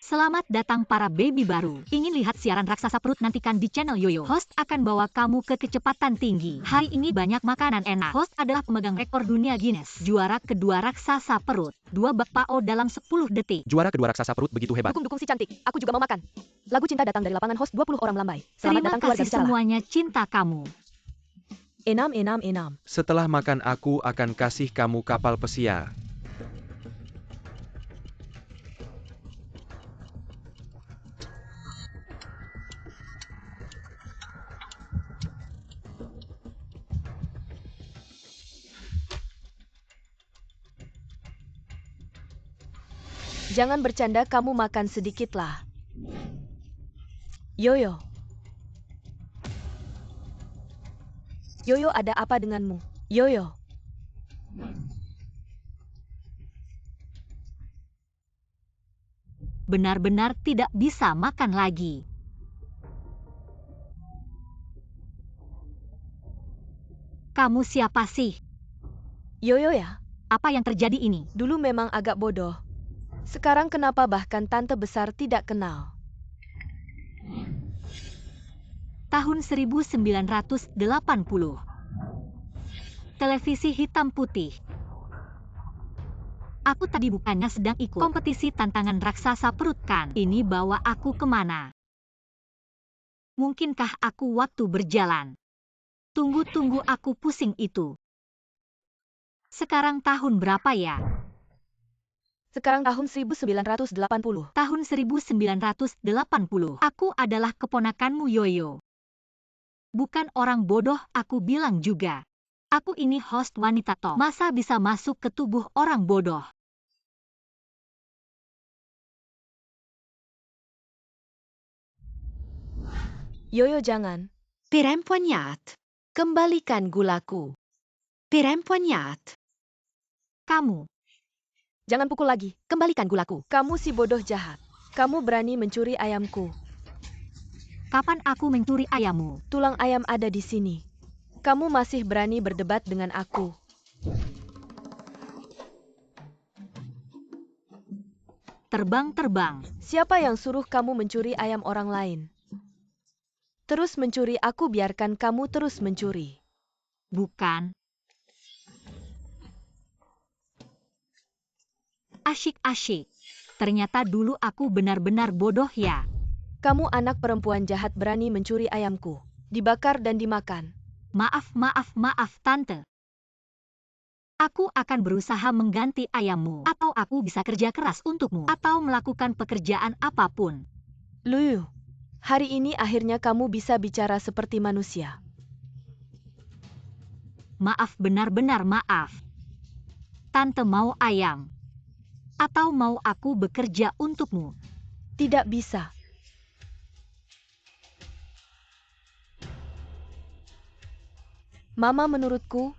Selamat datang para baby baru. Ingin lihat siaran raksasa perut? Nantikan di channel Yoyo. Host akan bawa kamu ke kecepatan tinggi. Hari ini banyak makanan enak. Host adalah pemegang rekor dunia Guinness. Juara kedua raksasa perut. 2 bak PAO dalam 10 detik. Juara kedua raksasa perut begitu hebat. Dukung si cantik. Aku juga mau makan. Lagu cinta datang dari lapangan host 20 orang melambai. Terima kasih semuanya, cinta kamu. Enam. Setelah makan aku akan kasih kamu kapal pesiar. Jangan bercanda, kamu makan sedikit lah. Yoyo. Yoyo, ada apa denganmu? Yoyo. Benar-benar tidak bisa makan lagi. Kamu siapa sih? Yoyo ya? Apa yang terjadi ini? Dulu memang agak bodoh. Sekarang kenapa bahkan tante besar tidak kenal? Tahun 1980. Televisi hitam putih. Aku tadi bukannya sedang ikut kompetisi tantangan raksasa perut kan? Ini bawa aku kemana? Mungkinkah aku waktu berjalan? Tunggu, aku pusing itu. Sekarang tahun berapa ya? Sekarang tahun 1980. Tahun 1980. Aku adalah keponakanmu Yoyo. Bukan orang bodoh, aku bilang juga. Aku ini host wanita toh. Masa bisa masuk ke tubuh orang bodoh? Yoyo, jangan. Perempuan, kembalikan gulaku. Perempuan, Kamu. Jangan pukul lagi. kembalikan gulaku. Kamu si bodoh jahat. Kamu berani mencuri ayamku. Kapan aku mencuri ayammu? Tulang ayam ada di sini. Kamu masih berani berdebat dengan aku. Terbang. Siapa yang suruh kamu mencuri ayam orang lain? Terus mencuri, aku biarkan kamu terus mencuri. Bukan. Asyik. Ternyata dulu aku benar-benar bodoh ya. Kamu anak perempuan jahat berani mencuri ayamku. Dibakar dan dimakan. Maaf, Tante. Aku akan berusaha mengganti ayammu. Atau aku bisa kerja keras untukmu. Atau melakukan pekerjaan apapun. Luyu, hari ini akhirnya kamu bisa bicara seperti manusia. Maaf, benar-benar maaf. Tante mau ayam. Atau mau aku bekerja untukmu? Tidak bisa. Mama, menurutku,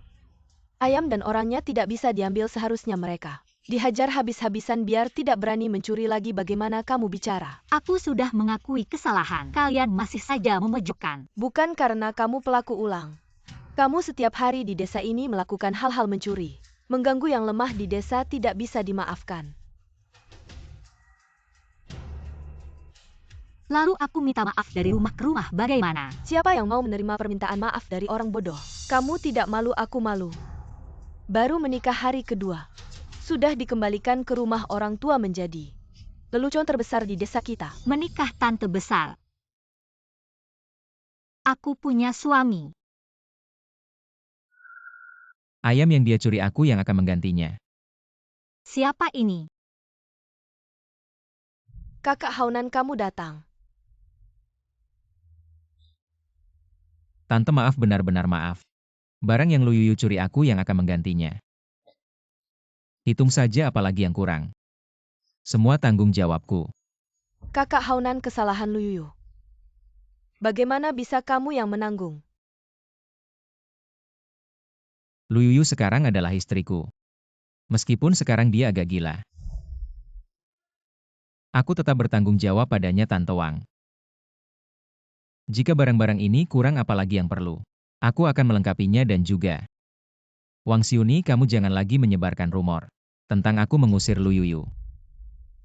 ayam dan orangnya tidak bisa diambil seharusnya mereka. Dihajar habis-habisan biar tidak berani mencuri lagi. Bagaimana kamu bicara? Aku sudah mengakui kesalahan. Kalian masih saja memojokkan. Bukan karena kamu pelaku ulang. Kamu setiap hari di desa ini melakukan hal-hal mencuri. Mengganggu yang lemah di desa tidak bisa dimaafkan. Lalu aku minta maaf dari rumah ke rumah, bagaimana? Siapa yang mau menerima permintaan maaf dari orang bodoh? Kamu tidak malu, aku malu. Baru menikah hari kedua. Sudah dikembalikan ke rumah orang tua menjadi lelucon terbesar di desa kita. Menikah tante besar. Aku punya suami. Ayam yang dia curi aku yang akan menggantinya. Siapa ini? Kakak Haunan, kamu datang. Tante, maaf, benar-benar maaf. Barang yang Luyuyu curi aku yang akan menggantinya. Hitung saja apalagi yang kurang. Semua tanggung jawabku. Kakak Haunan, kesalahan Luyuyu. Bagaimana bisa kamu yang menanggung? Luyuyu sekarang adalah istriku. Meskipun sekarang dia agak gila. Aku tetap bertanggung jawab padanya, Tante Wang. Jika barang-barang ini kurang, apalagi yang perlu, aku akan melengkapinya. Dan juga, Wang Xiuni, kamu jangan lagi menyebarkan rumor tentang aku mengusir Luyuyu.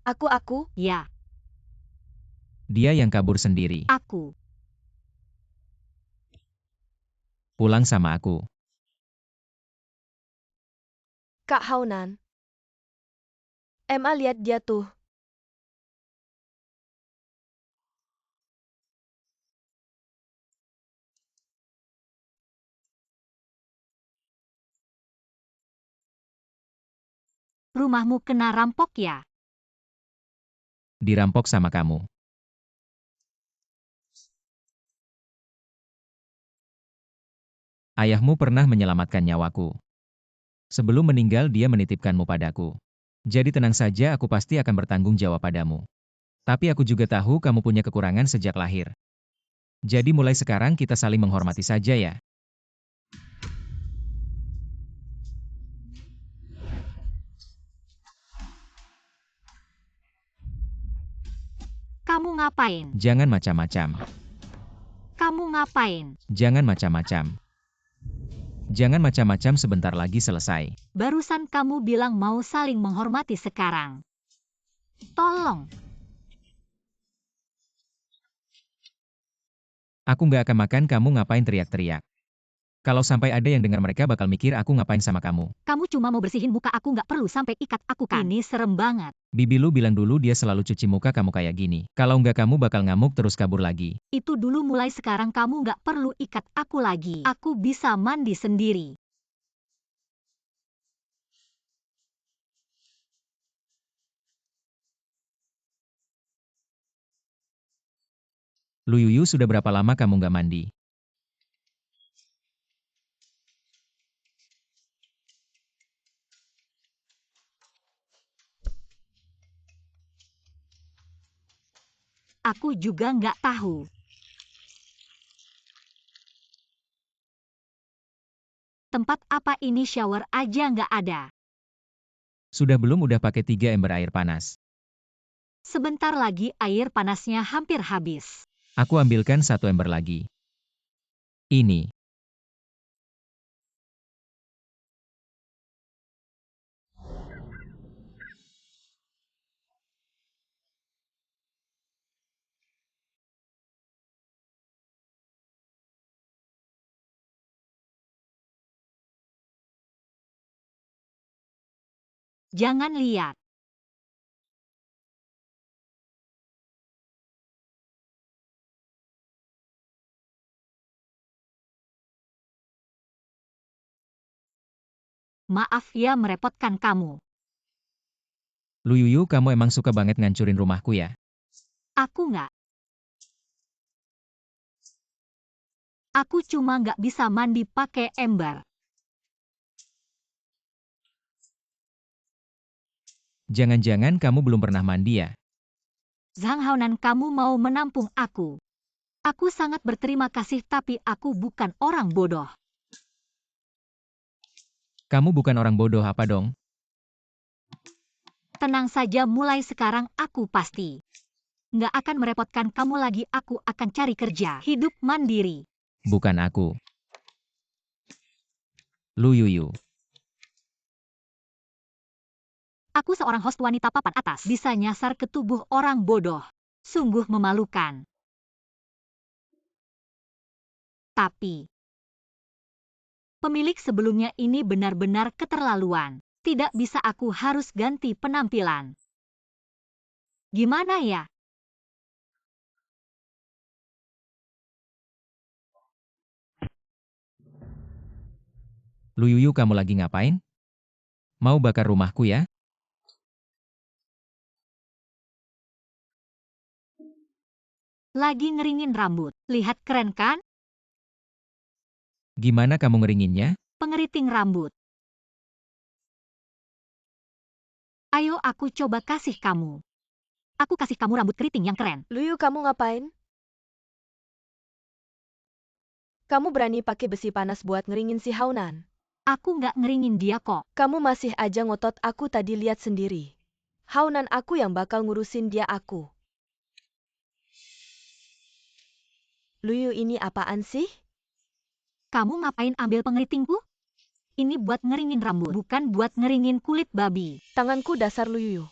Aku? Ya. Dia yang kabur sendiri. Aku. Pulang sama aku. Kak Haunan. Emma lihat dia tuh. Rumahmu kena rampok ya? Dirampok sama kamu. Ayahmu pernah menyelamatkan nyawaku. Sebelum meninggal dia menitipkanmu padaku. Jadi tenang saja, aku pasti akan bertanggung jawab padamu. Tapi aku juga tahu kamu punya kekurangan sejak lahir. Jadi mulai sekarang kita saling menghormati saja ya. Kamu ngapain? Jangan macam-macam. Kamu ngapain? Jangan macam-macam. Jangan macam-macam, sebentar lagi selesai. Barusan kamu bilang mau saling menghormati sekarang. Tolong. Aku nggak akan makan, kamu ngapain teriak-teriak? Kalau sampai ada yang dengar mereka bakal mikir aku ngapain sama kamu. Kamu cuma mau bersihin muka, aku nggak perlu sampai ikat aku kan? Ini serem banget. Bibi lu bilang dulu dia selalu cuci muka kamu kayak gini. Kalau nggak kamu bakal ngamuk terus kabur lagi. Itu dulu, mulai sekarang kamu nggak perlu ikat aku lagi. Aku bisa mandi sendiri. Lu Yuyu, sudah berapa lama kamu nggak mandi? Aku juga nggak tahu. Tempat apa ini, shower aja nggak ada. Sudah belum, udah pakai 3 ember air panas. Sebentar lagi air panasnya hampir habis. Aku ambilkan 1 ember lagi. Ini. Jangan lihat. Maaf ya merepotkan kamu. Lu Yuyu, kamu emang suka banget ngancurin rumahku ya? Aku nggak. Aku cuma nggak bisa mandi pakai ember. Jangan-jangan kamu belum pernah mandi ya? Zhang Haonan, kamu mau menampung aku. Aku sangat berterima kasih, tapi aku bukan orang bodoh. Kamu bukan orang bodoh apa dong? Tenang saja, mulai sekarang aku pasti nggak akan merepotkan kamu lagi. Aku akan cari kerja, hidup mandiri. Bukan aku. Lu Yuyu. Aku seorang host wanita papan atas, bisa nyasar ke tubuh orang bodoh. Sungguh memalukan. Tapi pemilik sebelumnya ini benar-benar keterlaluan. Tidak bisa, aku harus ganti penampilan. Gimana ya? Lu Yuyu, kamu lagi ngapain? Mau bakar rumahku ya? Lagi ngeringin rambut. Lihat keren kan? Gimana kamu ngeringinnya? Pengeriting rambut. Ayo aku coba kasih kamu. Aku kasih kamu rambut keriting yang keren. Luyu, kamu ngapain? Kamu berani pakai besi panas buat ngeringin si Haunan? Aku nggak ngeringin dia kok. Kamu masih aja ngotot, aku tadi lihat sendiri. Haunan aku yang bakal ngurusin dia aku. Luyu, ini apaan sih? Kamu ngapain ambil pengeritingku? Ini buat ngeringin rambut, bukan buat ngeringin kulit babi. Tanganku dasar Luyu.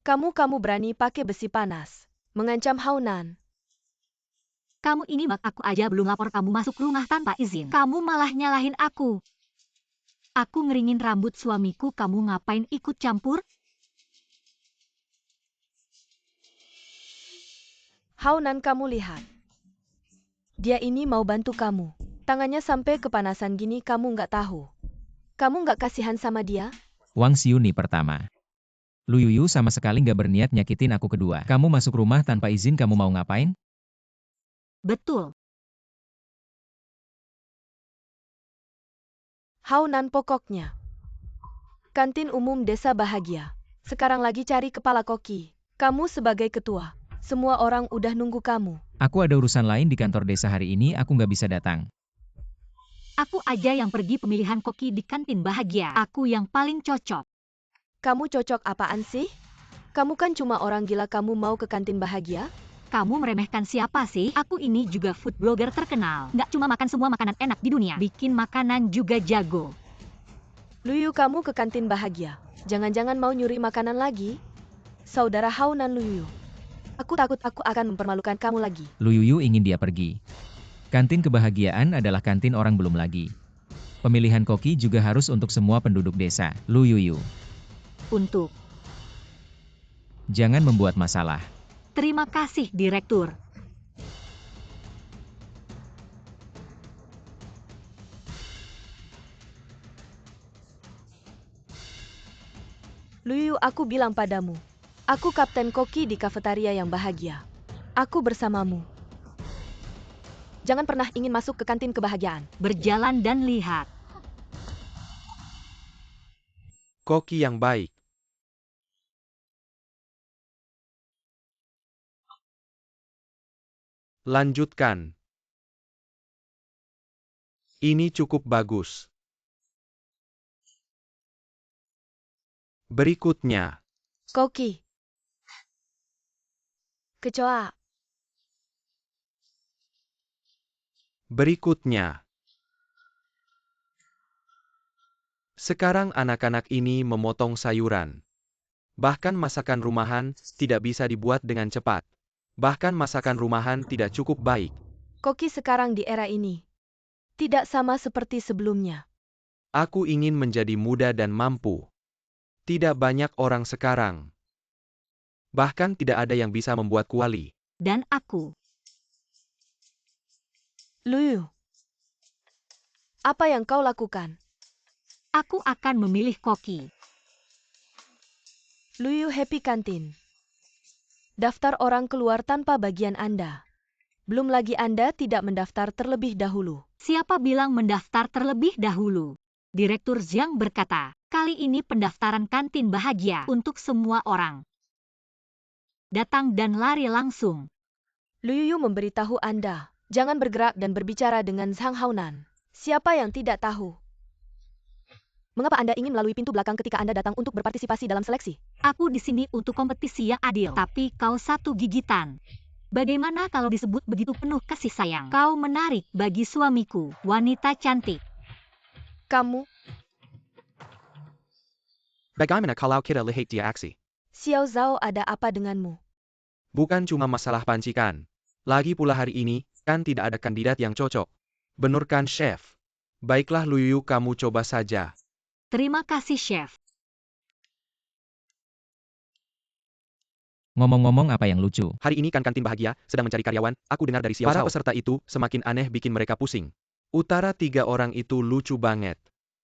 Kamu berani pakai besi panas, mengancam Haunan. Kamu ini aku aja belum lapor kamu masuk rumah tanpa izin. Kamu malah nyalahin aku. Aku ngeringin rambut suamiku, kamu ngapain ikut campur? Haunan, kamu lihat. Dia ini mau bantu kamu. Tangannya sampai kepanasan gini, kamu nggak tahu. Kamu nggak kasihan sama dia? Wang Xiuni pertama. Lu Yuyu sama sekali nggak berniat nyakitin aku kedua. Kamu masuk rumah tanpa izin, kamu mau ngapain? Betul. Haunan, pokoknya. Kantin umum desa bahagia. Sekarang lagi cari kepala koki. Kamu sebagai ketua. Semua orang udah nunggu kamu. Aku ada urusan lain di kantor desa hari ini, aku nggak bisa datang. Aku aja yang pergi pemilihan koki di kantin bahagia. Aku yang paling cocok. Kamu cocok apaan sih? Kamu kan cuma orang gila, kamu mau ke kantin bahagia? Kamu meremehkan siapa sih? Aku ini juga food blogger terkenal. Nggak cuma makan semua makanan enak di dunia. Bikin makanan juga jago. Luyu, kamu ke kantin bahagia. Jangan-jangan mau nyuri makanan lagi? Saudara Haunan Luyu. Aku takut aku akan mempermalukan kamu lagi. Lu Yuyu ingin dia pergi. Kantin kebahagiaan adalah kantin orang belum lagi. Pemilihan koki juga harus untuk semua penduduk desa. Lu Yuyu, Untuk. jangan membuat masalah. Terima kasih, Direktur. Luyu, aku bilang padamu. Aku kapten koki di kafetaria yang bahagia. Aku bersamamu. Jangan pernah ingin masuk ke kantin kebahagiaan. Berjalan dan lihat. Koki yang baik. Lanjutkan. Ini cukup bagus. Berikutnya. Koki. Kecoa. Berikutnya. Sekarang anak-anak ini memotong sayuran. Bahkan masakan rumahan tidak bisa dibuat dengan cepat. Bahkan masakan rumahan tidak cukup baik. Koki sekarang di era ini. Tidak sama seperti sebelumnya. Aku ingin menjadi muda dan mampu. Tidak banyak orang sekarang. Bahkan tidak ada yang bisa membuat kuali. Dan aku. Luyu. Apa yang kau lakukan? Aku akan memilih koki. Luyu Happy Kantin. Daftar orang keluar tanpa bagian Anda. Belum lagi Anda tidak mendaftar terlebih dahulu. Siapa bilang mendaftar terlebih dahulu? Direktur Zhang berkata, kali ini pendaftaran kantin bahagia untuk semua orang. Datang dan lari langsung. Luyu memberitahu Anda, jangan bergerak dan berbicara dengan Zhang Haunan. Siapa yang tidak tahu? Mengapa Anda ingin melalui pintu belakang ketika Anda datang untuk berpartisipasi dalam seleksi? Aku di sini untuk kompetisi yang adil, tapi kau satu gigitan. Bagaimana kalau disebut begitu penuh kasih sayang? Kau menarik bagi suamiku, wanita cantik. Kamu, Bagaimana kalau kita lihat dia aksi? Xiao Zhao, ada apa denganmu? Bukan cuma masalah pancikan. Lagi pula hari ini, kan tidak ada kandidat yang cocok. Benar kan, Chef? Baiklah Luyu, kamu coba saja. Terima kasih, Chef. Ngomong-ngomong apa yang lucu? Hari ini kan kantin bahagia sedang mencari karyawan. Aku dengar dari Xiao Zhao. Para peserta itu semakin aneh, bikin mereka pusing. Utara 3 orang itu lucu banget.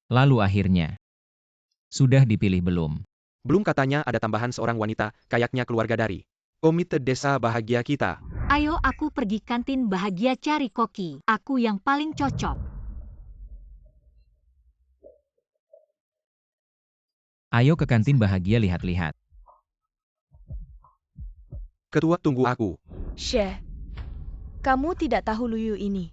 Lalu akhirnya. Sudah dipilih belum? Belum, katanya ada tambahan seorang wanita, kayaknya keluarga dari komite desa bahagia kita. Ayo aku pergi kantin bahagia cari koki. Aku yang paling cocok. Ayo ke kantin bahagia lihat-lihat. Ketua, tunggu aku. Syekh, kamu tidak tahu Luyu ini.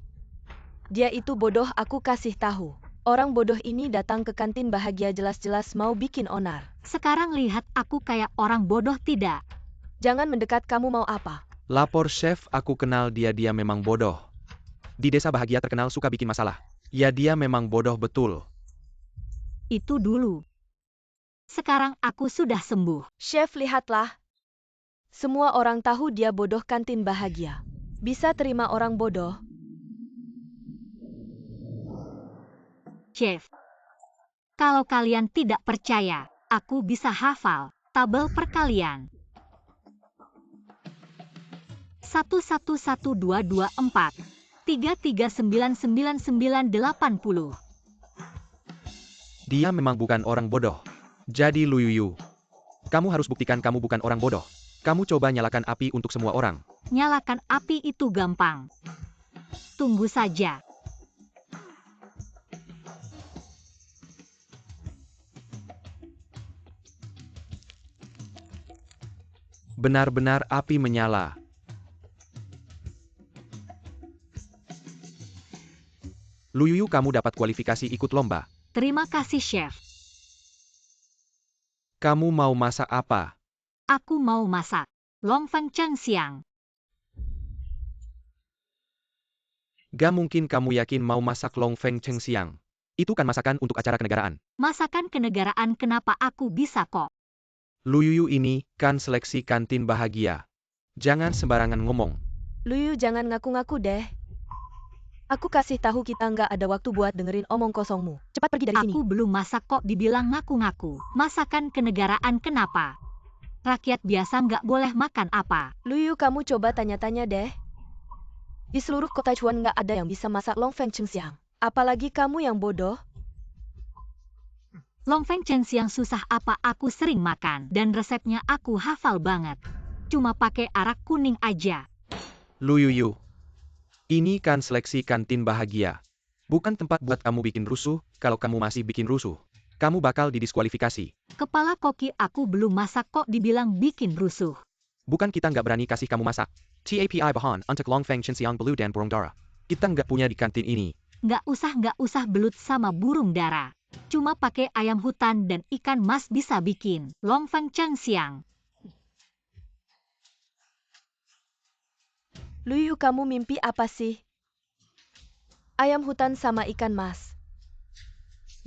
Dia itu bodoh, aku kasih tahu. Orang bodoh ini datang ke kantin bahagia jelas-jelas mau bikin onar. Sekarang lihat aku kayak orang bodoh tidak? Jangan mendekat, kamu mau apa? Lapor Chef, aku kenal dia memang bodoh. Di desa bahagia terkenal suka bikin masalah. Ya, dia memang bodoh betul. Itu dulu. Sekarang aku sudah sembuh. Chef, lihatlah. Semua orang tahu dia bodoh. Kantin bahagia. Bisa terima orang bodoh? Chef, kalau kalian tidak percaya, aku bisa hafal tabel perkalian. 111224 33999980. Dia memang bukan orang bodoh. Jadi Lu Yuyu, kamu harus buktikan kamu bukan orang bodoh. Kamu coba nyalakan api untuk semua orang. Nyalakan api itu gampang. Tunggu saja. Benar-benar api menyala. Lu Yuyu, kamu dapat kualifikasi ikut lomba. Terima kasih, Chef. Kamu mau masak apa? Aku mau masak Longfeng Cheng Siang. Gak mungkin kamu yakin mau masak Longfeng Cheng Siang. Itu kan masakan untuk acara kenegaraan. Masakan kenegaraan, kenapa aku bisa kok? Lu Yuyu, ini kan seleksi kantin bahagia. Jangan sembarangan ngomong. Lu Yu, jangan ngaku-ngaku deh. Aku kasih tahu kita nggak ada waktu buat dengerin omong kosongmu. Cepat pergi dari sini. Aku belum masak kok dibilang ngaku-ngaku. Masakan kenegaraan kenapa? Rakyat biasa nggak boleh makan apa? Lu Yu, kamu coba tanya-tanya deh. Di seluruh kota Chuan nggak ada yang bisa masak Longfeng Cheng Siang. Apalagi kamu yang bodoh. Longfeng Cheng Siang susah apa, aku sering makan. Dan resepnya aku hafal banget. Cuma pakai arak kuning aja. Lu Yuyu, ini kan seleksi kantin bahagia. Bukan tempat buat kamu bikin rusuh. Kalau kamu masih bikin rusuh, kamu bakal didiskualifikasi. Kepala koki, aku belum masak kok dibilang bikin rusuh. Bukan kita nggak berani kasih kamu masak. TAPI bahan untuk Longfeng Cheng Siang Belu dan Burung Dara. Kita nggak punya di kantin ini. Nggak usah belut sama burung dara. Cuma pakai ayam hutan dan ikan mas bisa bikin Longfeng Cheng Siang. Lu Yu, kamu mimpi apa sih? Ayam hutan sama ikan mas.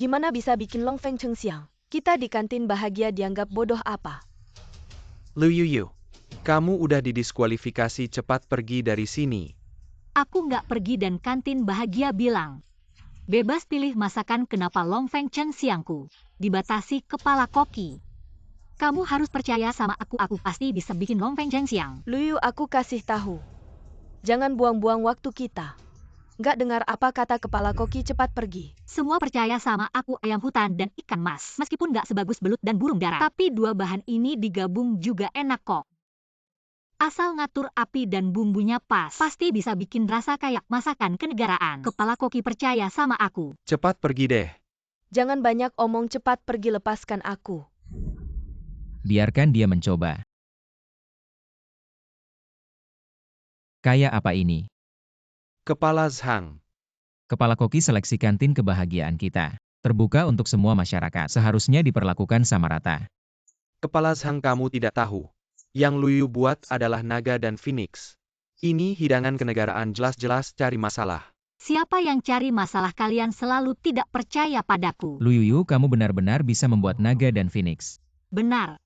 Gimana bisa bikin Longfeng Cheng Siang? Kita di kantin bahagia dianggap bodoh apa? Lu Yuyu, kamu udah didiskualifikasi, cepat pergi dari sini. Aku nggak pergi dan kantin bahagia bilang, bebas pilih masakan. Kenapa Longfeng Cheng Siangku dibatasi? Kepala koki, kamu harus percaya sama aku pasti bisa bikin Longfeng Cheng Siang. Lu Yu, aku kasih tahu. Jangan buang-buang waktu kita. Nggak dengar apa kata kepala koki, cepat pergi. Semua percaya sama aku, ayam hutan dan ikan mas. Meskipun nggak sebagus belut dan burung dara, tapi dua bahan ini digabung juga enak kok. Asal ngatur api dan bumbunya pas, pasti bisa bikin rasa kayak masakan kenegaraan. Kepala koki percaya sama aku. Cepat pergi deh. Jangan banyak omong, cepat pergi, lepaskan aku. Biarkan dia mencoba. Kayak apa ini? Kepala Zhang. Kepala koki, seleksi kantin kebahagiaan kita. Terbuka untuk semua masyarakat. Seharusnya diperlakukan sama rata. Kepala Zhang, kamu tidak tahu. Yang Lu Yu buat adalah naga dan phoenix. Ini hidangan kenegaraan, jelas-jelas cari masalah. Siapa yang cari masalah? Kalian selalu tidak percaya padaku. Lu Yuyu, kamu benar-benar bisa membuat naga dan phoenix. Benar.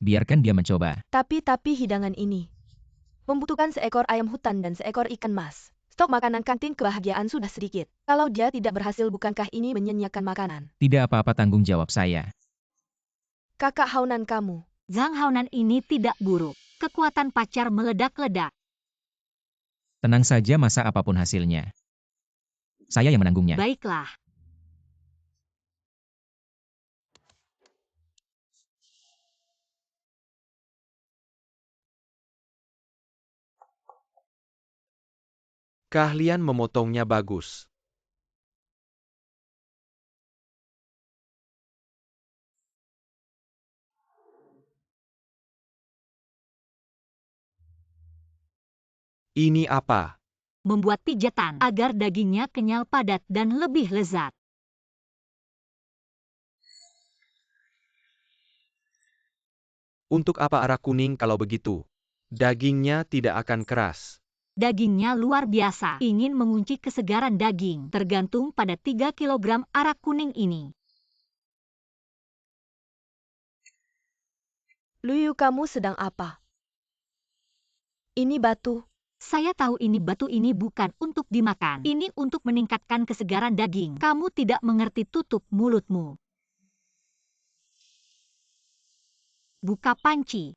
Biarkan dia mencoba. Tapi hidangan ini membutuhkan seekor ayam hutan dan seekor ikan mas. Stok makanan kantin kebahagiaan sudah sedikit. Kalau dia tidak berhasil, bukankah ini menyanyiakan makanan? Tidak apa-apa, tanggung jawab saya. Kakak Haunan kamu. Zhang Haunan ini tidak buruk. Kekuatan pacar meledak-ledak. Tenang saja, masak apapun hasilnya. Saya yang menanggungnya. Baiklah. Keahlian memotongnya bagus. Ini apa? Membuat pijatan agar dagingnya kenyal, padat, dan lebih lezat. Untuk apa arak kuning kalau begitu? Dagingnya tidak akan keras. Dagingnya luar biasa. Ingin mengunci kesegaran daging. Tergantung pada 3 kg arak kuning ini. Luyu, kamu sedang apa? Ini batu. Saya tahu ini batu ini bukan untuk dimakan. Ini untuk meningkatkan kesegaran daging. Kamu tidak mengerti, tutup mulutmu. Buka panci.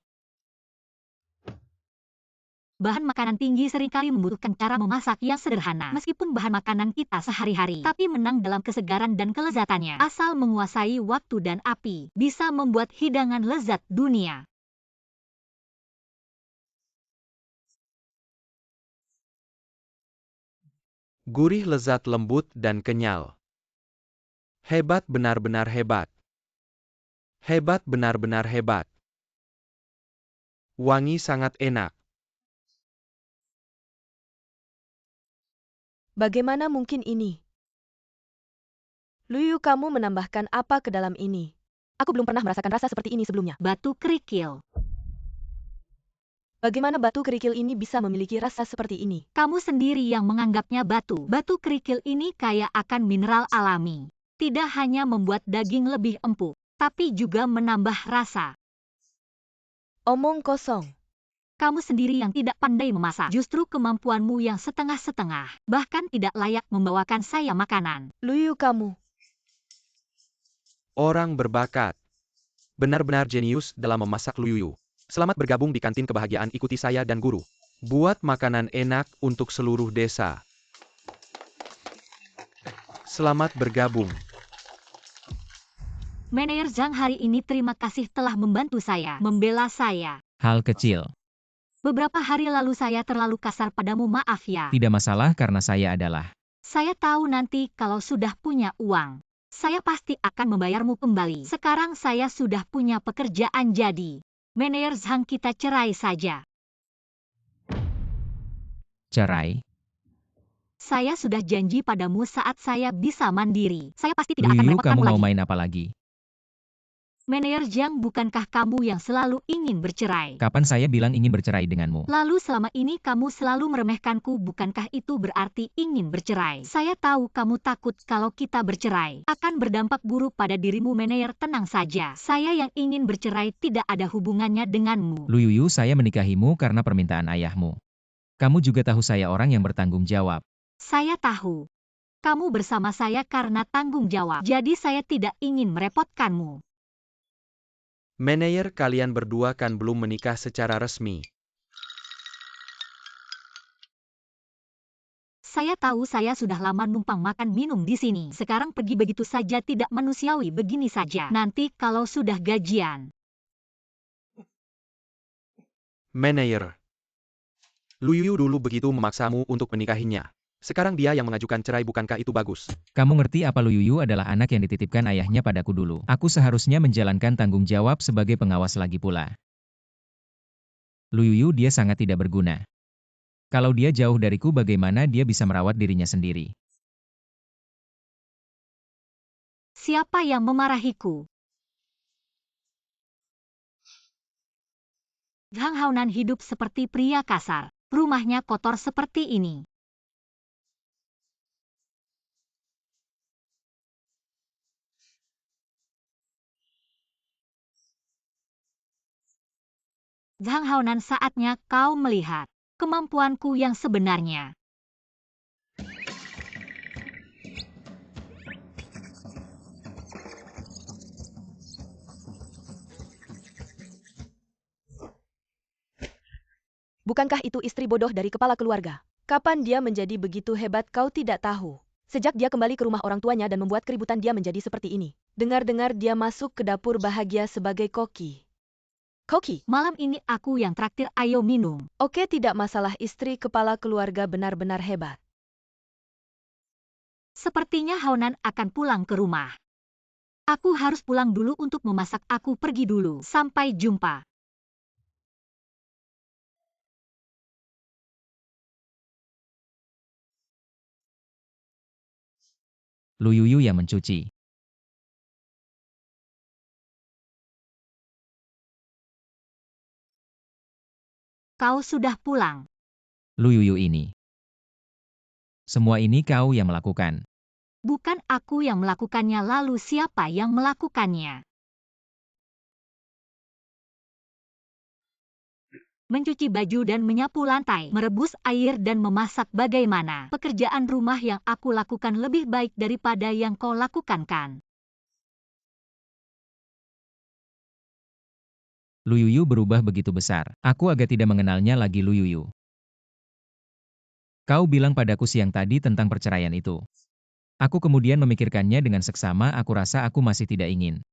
Bahan makanan tinggi seringkali membutuhkan cara memasak yang sederhana. Meskipun bahan makanan kita sehari-hari, tapi menang dalam kesegaran dan kelezatannya. Asal menguasai waktu dan api, bisa membuat hidangan lezat dunia. Gurih, lezat, lembut, dan kenyal. Hebat, benar-benar hebat. Hebat, benar-benar hebat. Wangi, sangat enak. Bagaimana mungkin ini? Luyu, kamu menambahkan apa ke dalam ini? Aku belum pernah merasakan rasa seperti ini sebelumnya. Batu kerikil. Bagaimana batu kerikil ini bisa memiliki rasa seperti ini? Kamu sendiri yang menganggapnya batu. Batu kerikil ini kaya akan mineral alami. Tidak hanya membuat daging lebih empuk, tapi juga menambah rasa. Omong kosong. Kamu sendiri yang tidak pandai memasak. Justru kemampuanmu yang setengah-setengah. Bahkan tidak layak membawakan saya makanan. Luyu, kamu. Orang berbakat. Benar-benar jenius dalam memasak, Luyu. Selamat bergabung di kantin kebahagiaan, ikuti saya dan guru. Buat makanan enak untuk seluruh desa. Selamat bergabung. Manajer Zhang hari ini terima kasih telah membantu saya, membela saya. Hal kecil. Beberapa hari lalu saya terlalu kasar padamu, maaf ya. Tidak masalah karena saya adalah. Saya tahu nanti kalau sudah punya uang, saya pasti akan membayarmu kembali. Sekarang saya sudah punya pekerjaan jadi. Manajer Zhang, kita cerai saja. Cerai? Saya sudah janji padamu saat saya bisa mandiri. Saya pasti tidak akan Luyu, merepotkanmu kamu mau lagi. main apa lagi? Manajer Zhang, bukankah kamu yang selalu ingin bercerai? Kapan saya bilang ingin bercerai denganmu? Lalu selama ini kamu selalu meremehkanku, bukankah itu berarti ingin bercerai? Saya tahu kamu takut kalau kita bercerai akan berdampak buruk pada dirimu. Manajer, tenang saja. Saya yang ingin bercerai tidak ada hubungannya denganmu. Luyu, saya menikahimu karena permintaan ayahmu. Kamu juga tahu saya orang yang bertanggung jawab. Saya tahu. Kamu bersama saya karena tanggung jawab. Jadi saya tidak ingin merepotkanmu. Manajer, kalian berdua kan belum menikah secara resmi. Saya tahu saya sudah lama numpang makan minum di sini. Sekarang pergi begitu saja, tidak manusiawi begini saja. Nanti kalau sudah gajian. Manajer. Luyu dulu begitu memaksamu untuk menikahinya. Sekarang dia yang mengajukan cerai, bukankah itu bagus? Kamu ngerti apa Luyu adalah anak yang dititipkan ayahnya padaku dulu. Aku seharusnya menjalankan tanggung jawab sebagai pengawas lagi pula. Luyu, dia sangat tidak berguna. Kalau dia jauh dariku, bagaimana dia bisa merawat dirinya sendiri? Siapa yang memarahiku? Zhang Haonan hidup seperti pria kasar. Rumahnya kotor seperti ini. Zhang Haonan, saatnya kau melihat kemampuanku yang sebenarnya. Bukankah itu istri bodoh dari kepala keluarga? Kapan dia menjadi begitu hebat kau tidak tahu. Sejak dia kembali ke rumah orang tuanya dan membuat keributan, dia menjadi seperti ini. Dengar-dengar dia masuk ke dapur bahagia sebagai koki. Koki, Malam ini aku yang traktir, ayo minum. oke, tidak masalah, istri kepala keluarga benar-benar hebat. Sepertinya Haonan akan pulang ke rumah. Aku harus pulang dulu untuk memasak, aku pergi dulu. Sampai jumpa. Luyu yang mencuci. Kau sudah pulang. Luyu ini. Semua ini kau yang melakukan. Bukan aku yang melakukannya, lalu siapa yang melakukannya? mencuci baju dan menyapu lantai, merebus air dan memasak. Bagaimana? Pekerjaan rumah yang aku lakukan lebih baik daripada yang kau lakukan, kan? Lu Yuyu berubah begitu besar. Aku agak tidak mengenalnya lagi Lu Yuyu. Kau bilang padaku siang tadi tentang perceraian itu. Aku kemudian memikirkannya dengan seksama. Aku rasa aku masih tidak ingin.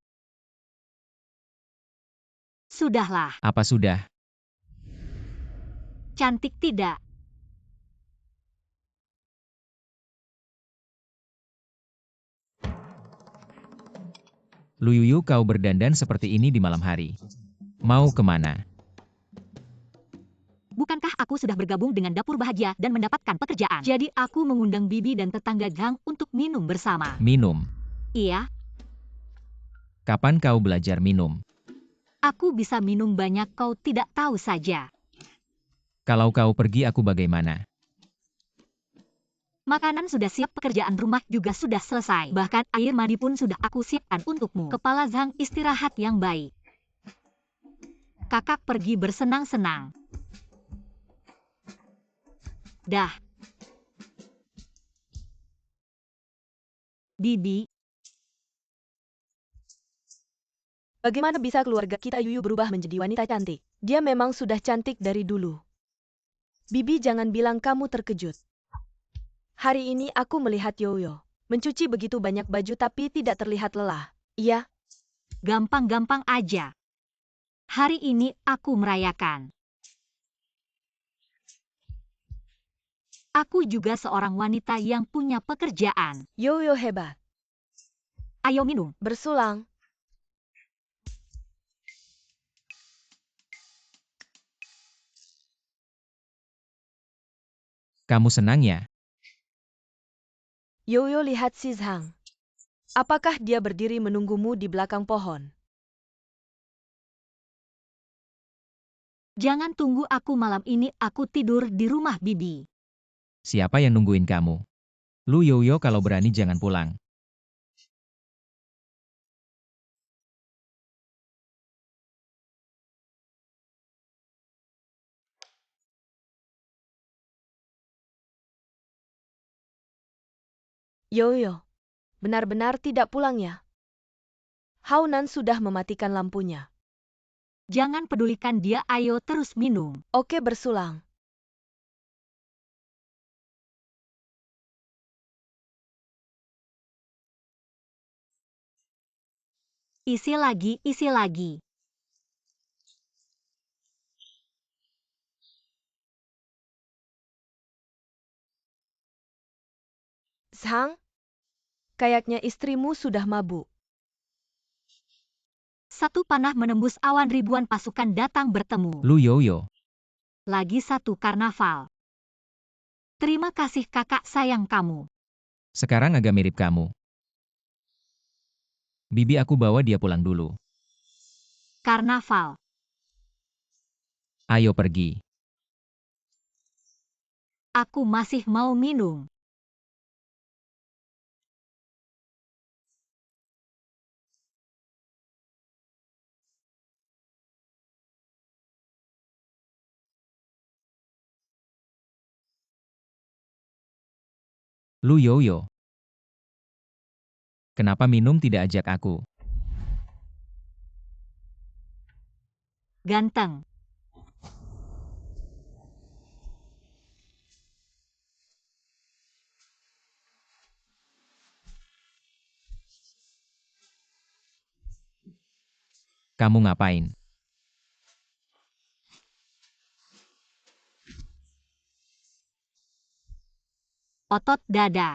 Sudahlah, Apa sudah? cantik tidak? Lu Yuyu, kau berdandan seperti ini di malam hari. Mau kemana? Bukankah aku sudah bergabung dengan Dapur Bahagia dan mendapatkan pekerjaan? Jadi aku mengundang Bibi dan tetangga gang untuk minum bersama. Minum. Iya, Kapan kau belajar minum? aku bisa minum banyak, kau tidak tahu saja. Kalau kau pergi aku bagaimana? Makanan sudah siap, pekerjaan rumah juga sudah selesai. Bahkan air mandi pun sudah aku siapkan untukmu. Kepala Zhang, istirahat yang baik. Kakak pergi bersenang-senang. Dah. Bibi, Bagaimana bisa keluarga kita Yuyu berubah menjadi wanita cantik? Dia memang sudah cantik dari dulu. Bibi, jangan bilang kamu terkejut. Hari ini aku melihat Yoyo mencuci begitu banyak baju tapi tidak terlihat lelah. Iya, gampang-gampang aja. Hari ini aku merayakan. Aku juga seorang wanita yang punya pekerjaan. Yoyo hebat. Ayo minum. Bersulang. Kamu senang ya? Yoyo lihat si Zhang. Apakah dia berdiri menunggumu di belakang pohon? Jangan tunggu aku malam ini, aku tidur di rumah Bibi. Siapa yang nungguin kamu? Lu Yoyo, kalau berani jangan pulang. Yoyo, benar-benar tidak pulang ya? Haunan sudah mematikan lampunya. Jangan pedulikan dia, ayo terus minum. Oke, bersulang. Isi lagi, isi lagi. Zhang, kayaknya istrimu sudah mabuk. Satu panah menembus awan, ribuan pasukan datang bertemu. Lu Yoyo. Lagi satu karnaval. Terima kasih kakak sayang kamu. Sekarang agak mirip kamu. Bibi, aku bawa dia pulang dulu. Karnaval. Ayo pergi. Aku masih mau minum. Lu Yoyo. Kenapa minum tidak ajak aku? Ganteng. Kamu ngapain? Otot dada.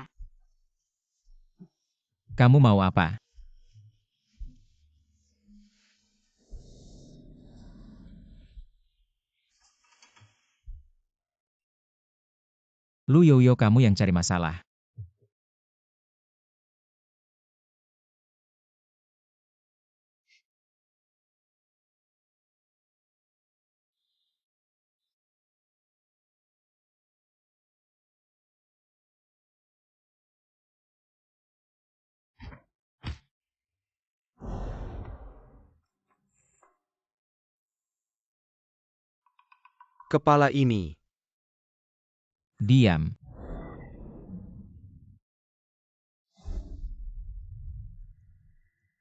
Kamu mau apa? Lu Yoyo, kamu yang cari masalah. Kepala ini. Diam.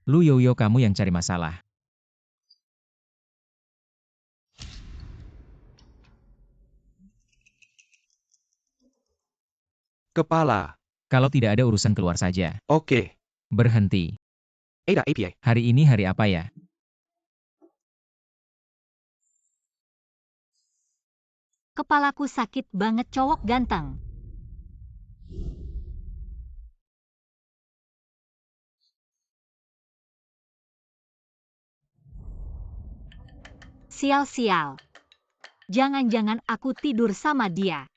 Lu Yoyo, kamu yang cari masalah. Kepala. Kalau tidak ada urusan keluar saja. Oke. Berhenti. Ada API. Hari ini hari apa ya? Kepalaku sakit banget cowok ganteng. Sial-sial. Jangan-jangan aku tidur sama dia.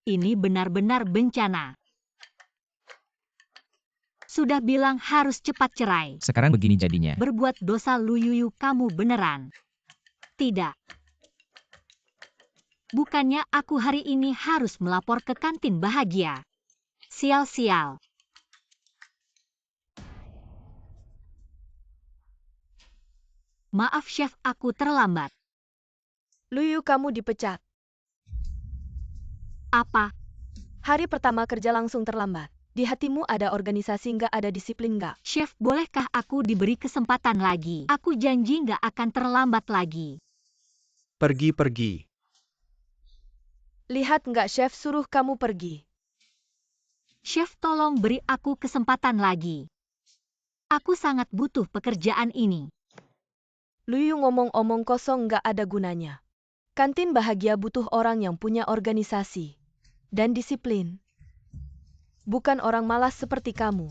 Ini benar-benar bencana. Sudah bilang harus cepat cerai. Sekarang begini jadinya. Berbuat dosa Lu Yuyu, kamu beneran. Tidak. Bukannya aku hari ini harus melapor ke kantin bahagia. Sial-sial. Maaf chef, aku terlambat. Luyu, kamu dipecat. Apa? Hari pertama kerja langsung terlambat. Di hatimu ada organisasi nggak, ada disiplin nggak? Chef, bolehkah aku diberi kesempatan lagi? Aku janji nggak akan terlambat lagi. Pergi-pergi. Lihat nggak chef suruh kamu pergi. Chef, tolong beri aku kesempatan lagi. Aku sangat butuh pekerjaan ini. Luyu, ngomong-omong kosong nggak ada gunanya. Kantin bahagia butuh orang yang punya organisasi dan disiplin. Bukan orang malas seperti kamu.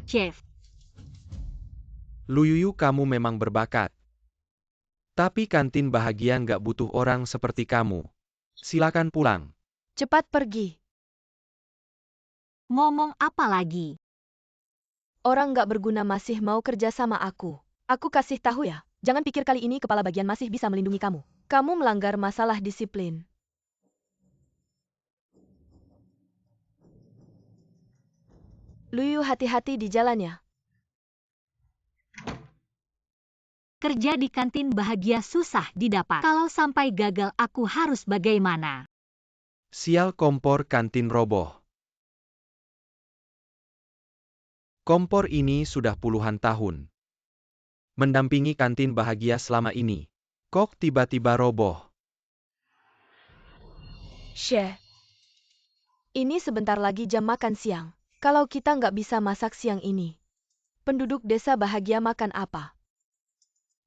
Chef, Lu Yuyu, kamu memang berbakat. Tapi kantin bahagia nggak butuh orang seperti kamu. Silakan pulang. Cepat pergi. ngomong apa lagi? Orang nggak berguna masih mau kerja sama aku. Aku kasih tahu ya, jangan pikir kali ini kepala bagian masih bisa melindungi kamu. Kamu melanggar masalah disiplin. Luyu, hati-hati di jalan ya. Kerja di kantin bahagia susah didapat. Kalau sampai gagal, aku harus bagaimana? Sial, kompor kantin roboh. Kompor ini sudah puluhan tahun mendampingi kantin bahagia selama ini. Kok tiba-tiba roboh? Chef, ini sebentar lagi jam makan siang. Kalau kita nggak bisa masak siang ini, penduduk desa bahagia makan apa?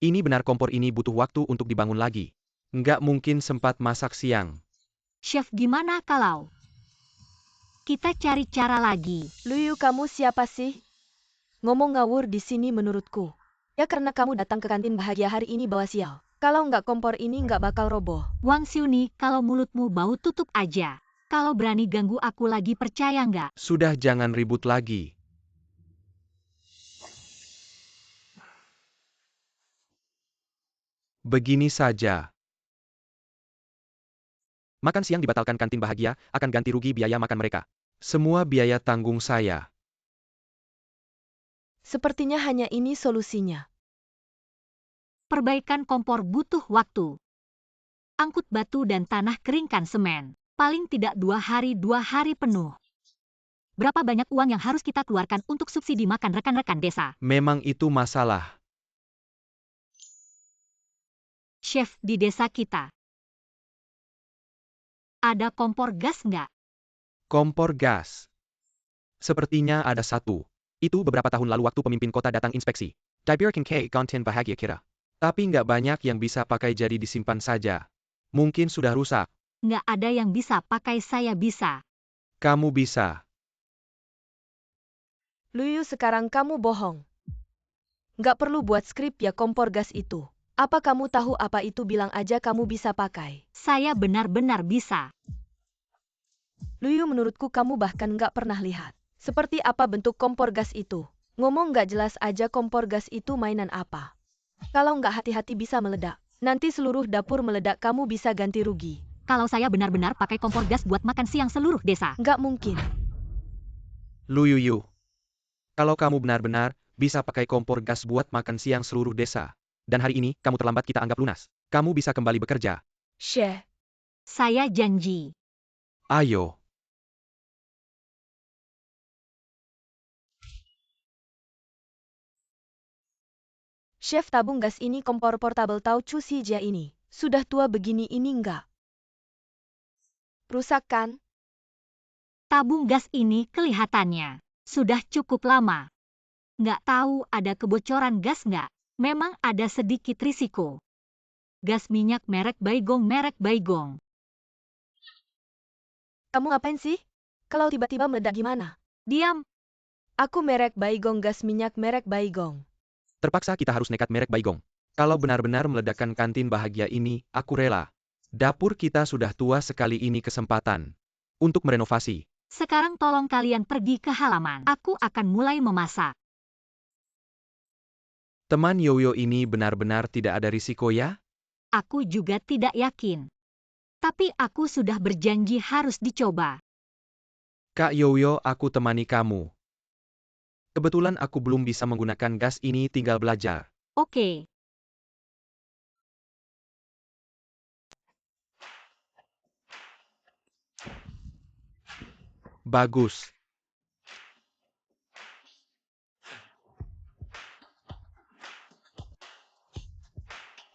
Ini benar, kompor ini butuh waktu untuk dibangun lagi. Nggak mungkin sempat masak siang. Chef, gimana kalau kita cari cara lagi? Luyu, kamu siapa sih? Ngomong ngawur di sini menurutku. Ya karena kamu datang ke kantin bahagia hari ini bawa sial. Kalau nggak, kompor ini nggak bakal roboh. Wang Xiuni, kalau mulutmu bau tutup aja. Kalau berani ganggu aku lagi, percaya nggak? Sudah, jangan ribut lagi. Begini saja. Makan siang dibatalkan kantin bahagia, akan ganti rugi biaya makan mereka. Semua biaya tanggung saya. Sepertinya hanya ini solusinya. Perbaikan kompor butuh waktu. Angkut batu dan tanah, keringkan semen. Paling tidak 2 hari penuh. Berapa banyak uang yang harus kita keluarkan untuk subsidi makan rekan-rekan desa? Memang itu masalah. Chef, di desa kita ada kompor gas nggak? Kompor gas. Sepertinya ada satu. Itu beberapa tahun lalu waktu pemimpin kota datang inspeksi. Dibiarkan ke kantin bahagia kira. Tapi nggak banyak yang bisa pakai, jadi disimpan saja. Mungkin sudah rusak. Nggak ada yang bisa pakai, saya bisa. Kamu bisa. Luyu, sekarang kamu bohong. Nggak perlu buat skrip ya kompor gas itu. Apa kamu tahu apa itu? Bilang aja kamu bisa pakai. Saya benar-benar bisa. Luyu, menurutku kamu bahkan nggak pernah lihat. Seperti apa bentuk kompor gas itu? Ngomong nggak jelas aja, kompor gas itu mainan apa? Kalau nggak hati-hati bisa meledak. Nanti seluruh dapur meledak, kamu bisa ganti rugi. Kalau saya benar-benar pakai kompor gas buat makan siang seluruh desa. Nggak mungkin. Lu Yuyu. Kalau kamu benar-benar bisa pakai kompor gas buat makan siang seluruh desa. Dan hari ini, kamu terlambat, kita anggap lunas. Kamu bisa kembali bekerja. Chef, Saya janji. Ayo. Chef tabung gas ini kompor portable Tau Chu Si Jia ini. Sudah tua begini ini enggak? Rusak kan? Tabung gas ini kelihatannya sudah cukup lama. Nggak tahu ada kebocoran gas nggak? Memang ada sedikit risiko. Gas minyak merek Baigong. Kamu ngapain sih? Kalau tiba-tiba meledak gimana? Diam, Aku merek Baigong, gas minyak merek Baigong. Terpaksa kita harus nekat merek Baigong. Kalau benar-benar meledakkan kantin bahagia ini, aku rela. Dapur kita sudah tua sekali, ini kesempatan untuk merenovasi. sekarang tolong kalian pergi ke halaman. Aku akan mulai memasak. Teman Yoyo ini benar-benar tidak ada risiko ya? Aku juga tidak yakin. Tapi aku sudah berjanji harus dicoba. Kak Yoyo, aku temani kamu. Kebetulan aku belum bisa menggunakan gas ini, tinggal belajar. Oke. Bagus.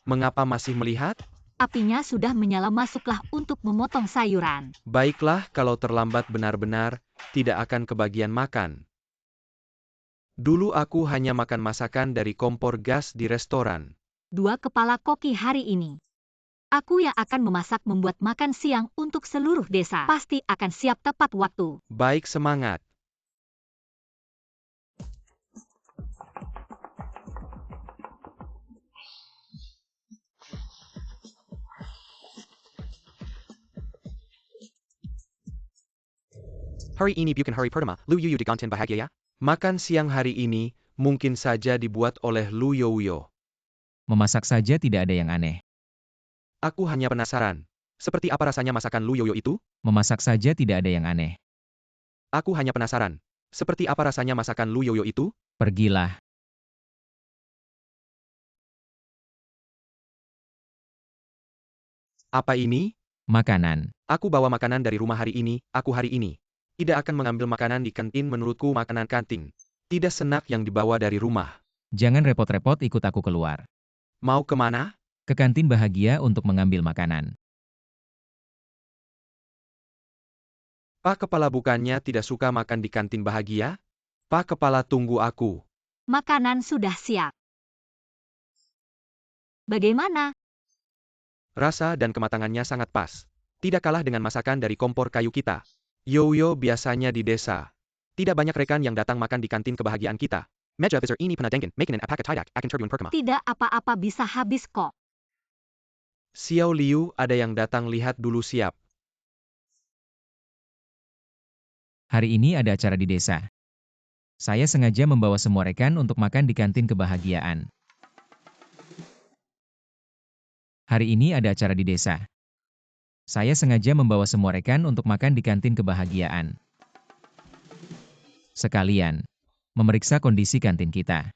Mengapa masih melihat? Apinya sudah menyala, masuklah untuk memotong sayuran. Baiklah, kalau terlambat benar-benar, tidak akan kebagian makan. Dulu aku hanya makan masakan dari kompor gas di restoran. 2 kepala koki hari ini. Aku yang akan memasak, membuat makan siang untuk seluruh desa. Pasti akan siap tepat waktu. Baik, semangat. Hari ini bukan hari pertama, Lu Yuyu di kantin bahagia ya? Makan siang hari ini, mungkin saja dibuat oleh Lu Yoyo. Memasak saja tidak ada yang aneh. Aku hanya penasaran. Seperti apa rasanya masakan Lu Yoyo itu? Memasak saja tidak ada yang aneh. Aku hanya penasaran. Seperti apa rasanya masakan Lu Yoyo itu? Pergilah. Apa ini? Makanan. Aku bawa makanan dari rumah hari ini, aku hari ini tidak akan mengambil makanan di kantin, menurutku makanan kantin tidak senak yang dibawa dari rumah. Jangan repot-repot ikut aku keluar. Mau kemana? Ke kantin bahagia untuk mengambil makanan. Pak Kepala bukannya tidak suka makan di kantin bahagia? Pak Kepala, tunggu aku. Makanan sudah siap. Bagaimana? Rasa dan kematangannya sangat pas. Tidak kalah dengan masakan dari kompor kayu kita. Yoyo, biasanya di desa tidak banyak rekan yang datang makan di kantin kebahagiaan kita. Medja besar ini pernah dengen, makanan apakah tidak akan turbun perkema. Tidak apa-apa, bisa habis kok. Xiao Liu, ada yang datang, lihat dulu, siap. Hari ini ada acara di desa. Saya sengaja membawa semua rekan untuk makan di kantin kebahagiaan. Hari ini ada acara di desa. Saya sengaja membawa semua rekan untuk makan di kantin kebahagiaan. Sekalian, memeriksa kondisi kantin kita.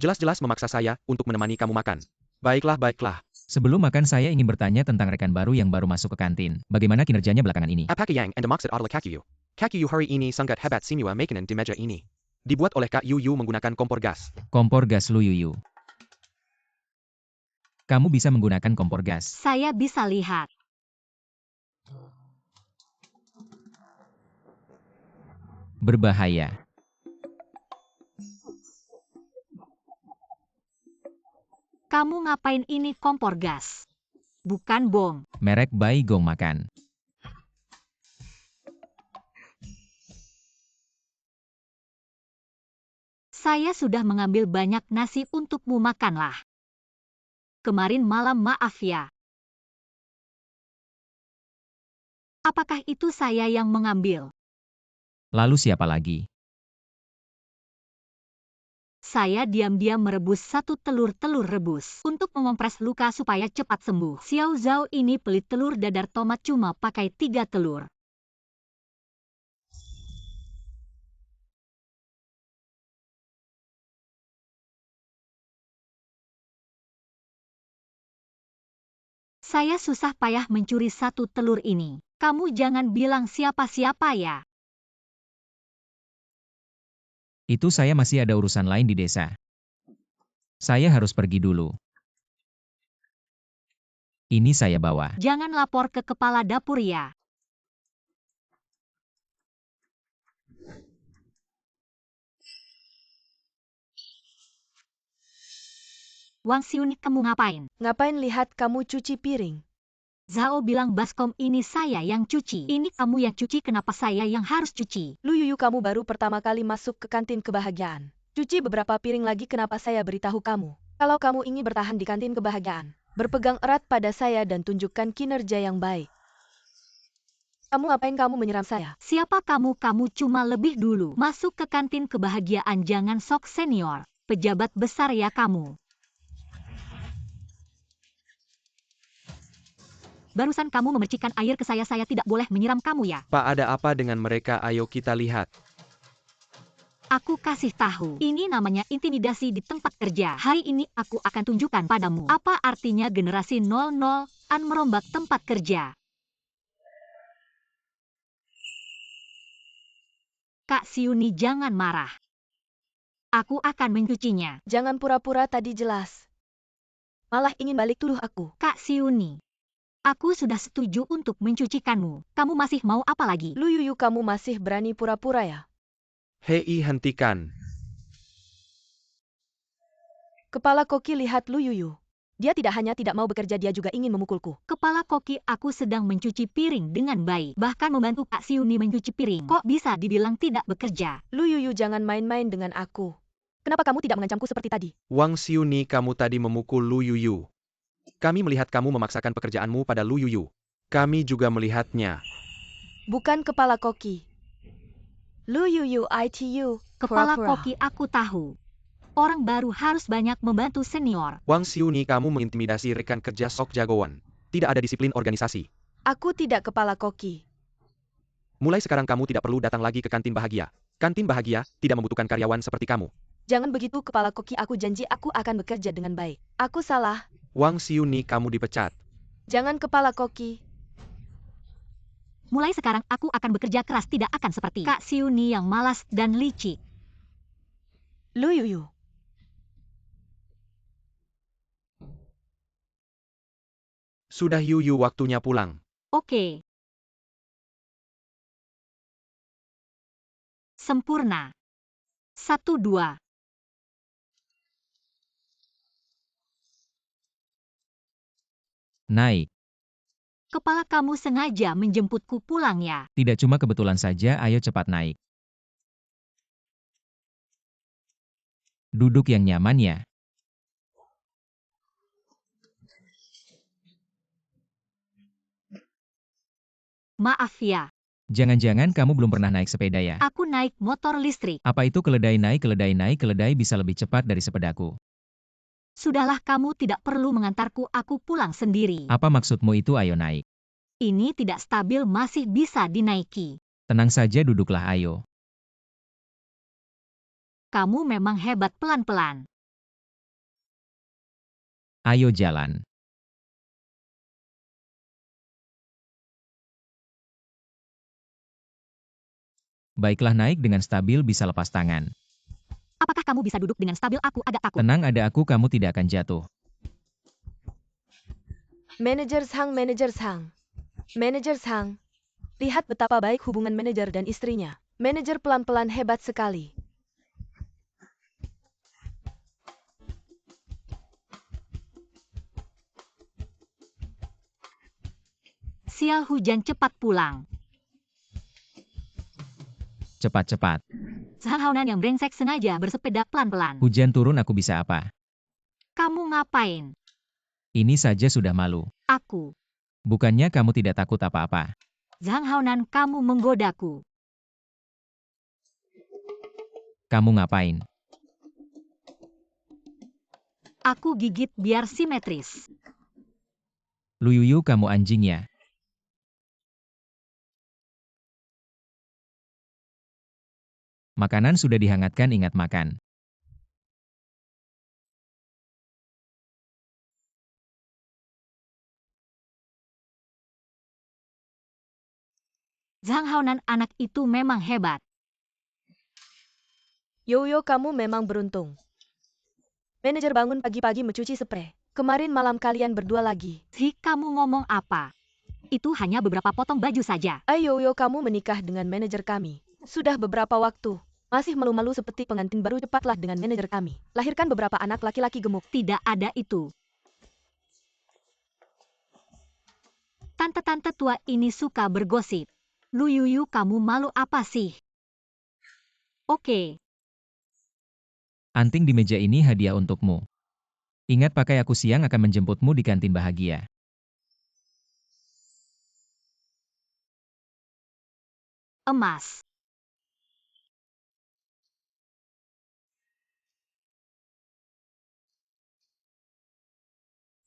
Jelas-jelas memaksa saya untuk menemani kamu makan. Baiklah, baiklah. Sebelum makan saya ingin bertanya tentang rekan baru yang baru masuk ke kantin. Bagaimana kinerjanya belakangan ini? Apakah yang Anda maksud adalah Kak Yuyu? Kak Yuyu hari ini sangat hebat, semua makanan di meja ini dibuat oleh Kak Yuyu menggunakan kompor gas. Kompor gas Lu Yuyu. Kamu bisa menggunakan kompor gas. Saya bisa lihat. Berbahaya. Kamu ngapain ini kompor gas? Bukan bom. Merek Baigong makan. Saya sudah mengambil banyak nasi untukmu, makanlah. Kemarin malam, maaf ya. Apakah itu saya yang mengambil? Lalu siapa lagi? Saya diam-diam merebus 1 telur rebus untuk mengompres luka supaya cepat sembuh. Xiao Zhao ini pelit, telur dadar tomat cuma pakai 3 telur. Saya susah payah mencuri satu telur ini. Kamu jangan bilang siapa-siapa ya. Itu saya masih ada urusan lain di desa. Saya harus pergi dulu. Ini saya bawa. Jangan lapor ke kepala dapur ya. Wang Xiun, kamu ngapain? Ngapain lihat kamu cuci piring? Zhao bilang baskom ini saya yang cuci. Ini kamu yang cuci, kenapa saya yang harus cuci? Lu Yuyu, kamu baru pertama kali masuk ke kantin kebahagiaan. Cuci beberapa piring lagi, kenapa saya beritahu kamu? Kalau kamu ingin bertahan di kantin kebahagiaan, berpegang erat pada saya dan tunjukkan kinerja yang baik. Kamu ngapain kamu menyeram saya? Siapa kamu? Kamu cuma lebih dulu masuk ke kantin kebahagiaan, jangan sok senior. Pejabat besar ya kamu. Barusan kamu memercikan air ke saya tidak boleh menyiram kamu ya. Pak, ada apa dengan mereka? Ayo kita lihat. Aku kasih tahu, ini namanya intimidasi di tempat kerja. Hari ini aku akan tunjukkan padamu apa artinya generasi 00 an merombak tempat kerja. Kak Siuni, jangan marah. Aku akan mencucinya. Jangan pura-pura, tadi jelas. Malah ingin balik tuduh aku. Kak Siuni, aku sudah setuju untuk mencucikanmu. Kamu masih mau apa lagi? Lu Yuyu, kamu masih berani pura-pura ya? Hei, hentikan. Kepala Koki, lihat Lu Yuyu. Dia tidak hanya tidak mau bekerja, dia juga ingin memukulku. Kepala Koki, aku sedang mencuci piring dengan baik. Bahkan membantu Kak Siuni mencuci piring. Kok bisa dibilang tidak bekerja? Lu Yuyu, jangan main-main dengan aku. Kenapa kamu tidak mengancamku seperti tadi? Wang Xiuni, kamu tadi memukul Lu Yuyu. Kami melihat kamu memaksakan pekerjaanmu pada Lu Yuyu. Kami juga melihatnya. Bukan Kepala Koki. Lu Yuyu, ITU. Kepala Pura-pura. Koki, aku tahu. Orang baru harus banyak membantu senior. Wang Xiuni, kamu mengintimidasi rekan kerja sok jagoan. Tidak ada disiplin organisasi. Aku tidak Kepala Koki. Mulai sekarang kamu tidak perlu datang lagi ke kantin bahagia. Kantin bahagia tidak membutuhkan karyawan seperti kamu. Jangan begitu Kepala Koki, aku janji aku akan bekerja dengan baik. Aku salah. Wang Xiuni, kamu dipecat. Jangan Kepala Koki. Mulai sekarang aku akan bekerja keras, tidak akan seperti Kak Siuni yang malas dan licik. Lu Yuyu. Sudah Yuyu, waktunya pulang. Oke. Sempurna. 1, 2. Naik. Kepala kamu sengaja menjemputku pulang ya? Tidak cuma kebetulan saja, ayo cepat naik. Duduk yang nyaman ya. Maaf ya, Jangan-jangan kamu belum pernah naik sepeda ya? aku naik motor listrik. Apa itu keledai naik, keledai naik, keledai bisa lebih cepat dari sepedaku? Sudahlah, kamu tidak perlu mengantarku, aku pulang sendiri. Apa maksudmu itu ayo naik? Ini tidak stabil, masih bisa dinaiki. Tenang saja, duduklah ayo. Kamu memang hebat, pelan-pelan. Ayo jalan. Baiklah, naik dengan stabil, bisa lepas tangan. Apakah kamu bisa duduk dengan stabil? Aku agak takut. Tenang, ada aku, kamu tidak akan jatuh. Manajer Sang, Manajer Sang. Manajer Sang. Lihat betapa baik hubungan manajer dan istrinya. Manajer pelan-pelan hebat sekali. Sial, hujan, cepat pulang. Cepat-cepat. Zhang Haonan yang brengsek sengaja bersepeda pelan-pelan. Hujan turun, aku bisa apa? Kamu ngapain? Ini saja sudah malu. Aku. Bukannya kamu tidak takut apa-apa? Zhang Haonan, kamu menggodaku. Kamu ngapain? Aku gigit biar simetris. Lu Yuyu, kamu anjing ya? Makanan sudah dihangatkan, ingat makan. Zhang Haonan anak itu memang hebat. Yoyo, kamu memang beruntung. Manajer bangun pagi-pagi mencuci spray. Kemarin malam kalian berdua lagi. Hi, kamu ngomong apa? Itu hanya beberapa potong baju saja. Ayo Yoyo, kamu menikah dengan manajer kami. Sudah beberapa waktu. Masih malu-malu seperti pengantin baru, cepatlah dengan manajer kami. Lahirkan beberapa anak laki-laki gemuk. Tidak ada itu. Tante-tante tua ini suka bergosip. Lu Yuyu, kamu malu apa sih? Oke. Anting di meja ini hadiah untukmu. Ingat, pakai aku siang akan menjemputmu di kantin bahagia. Emas.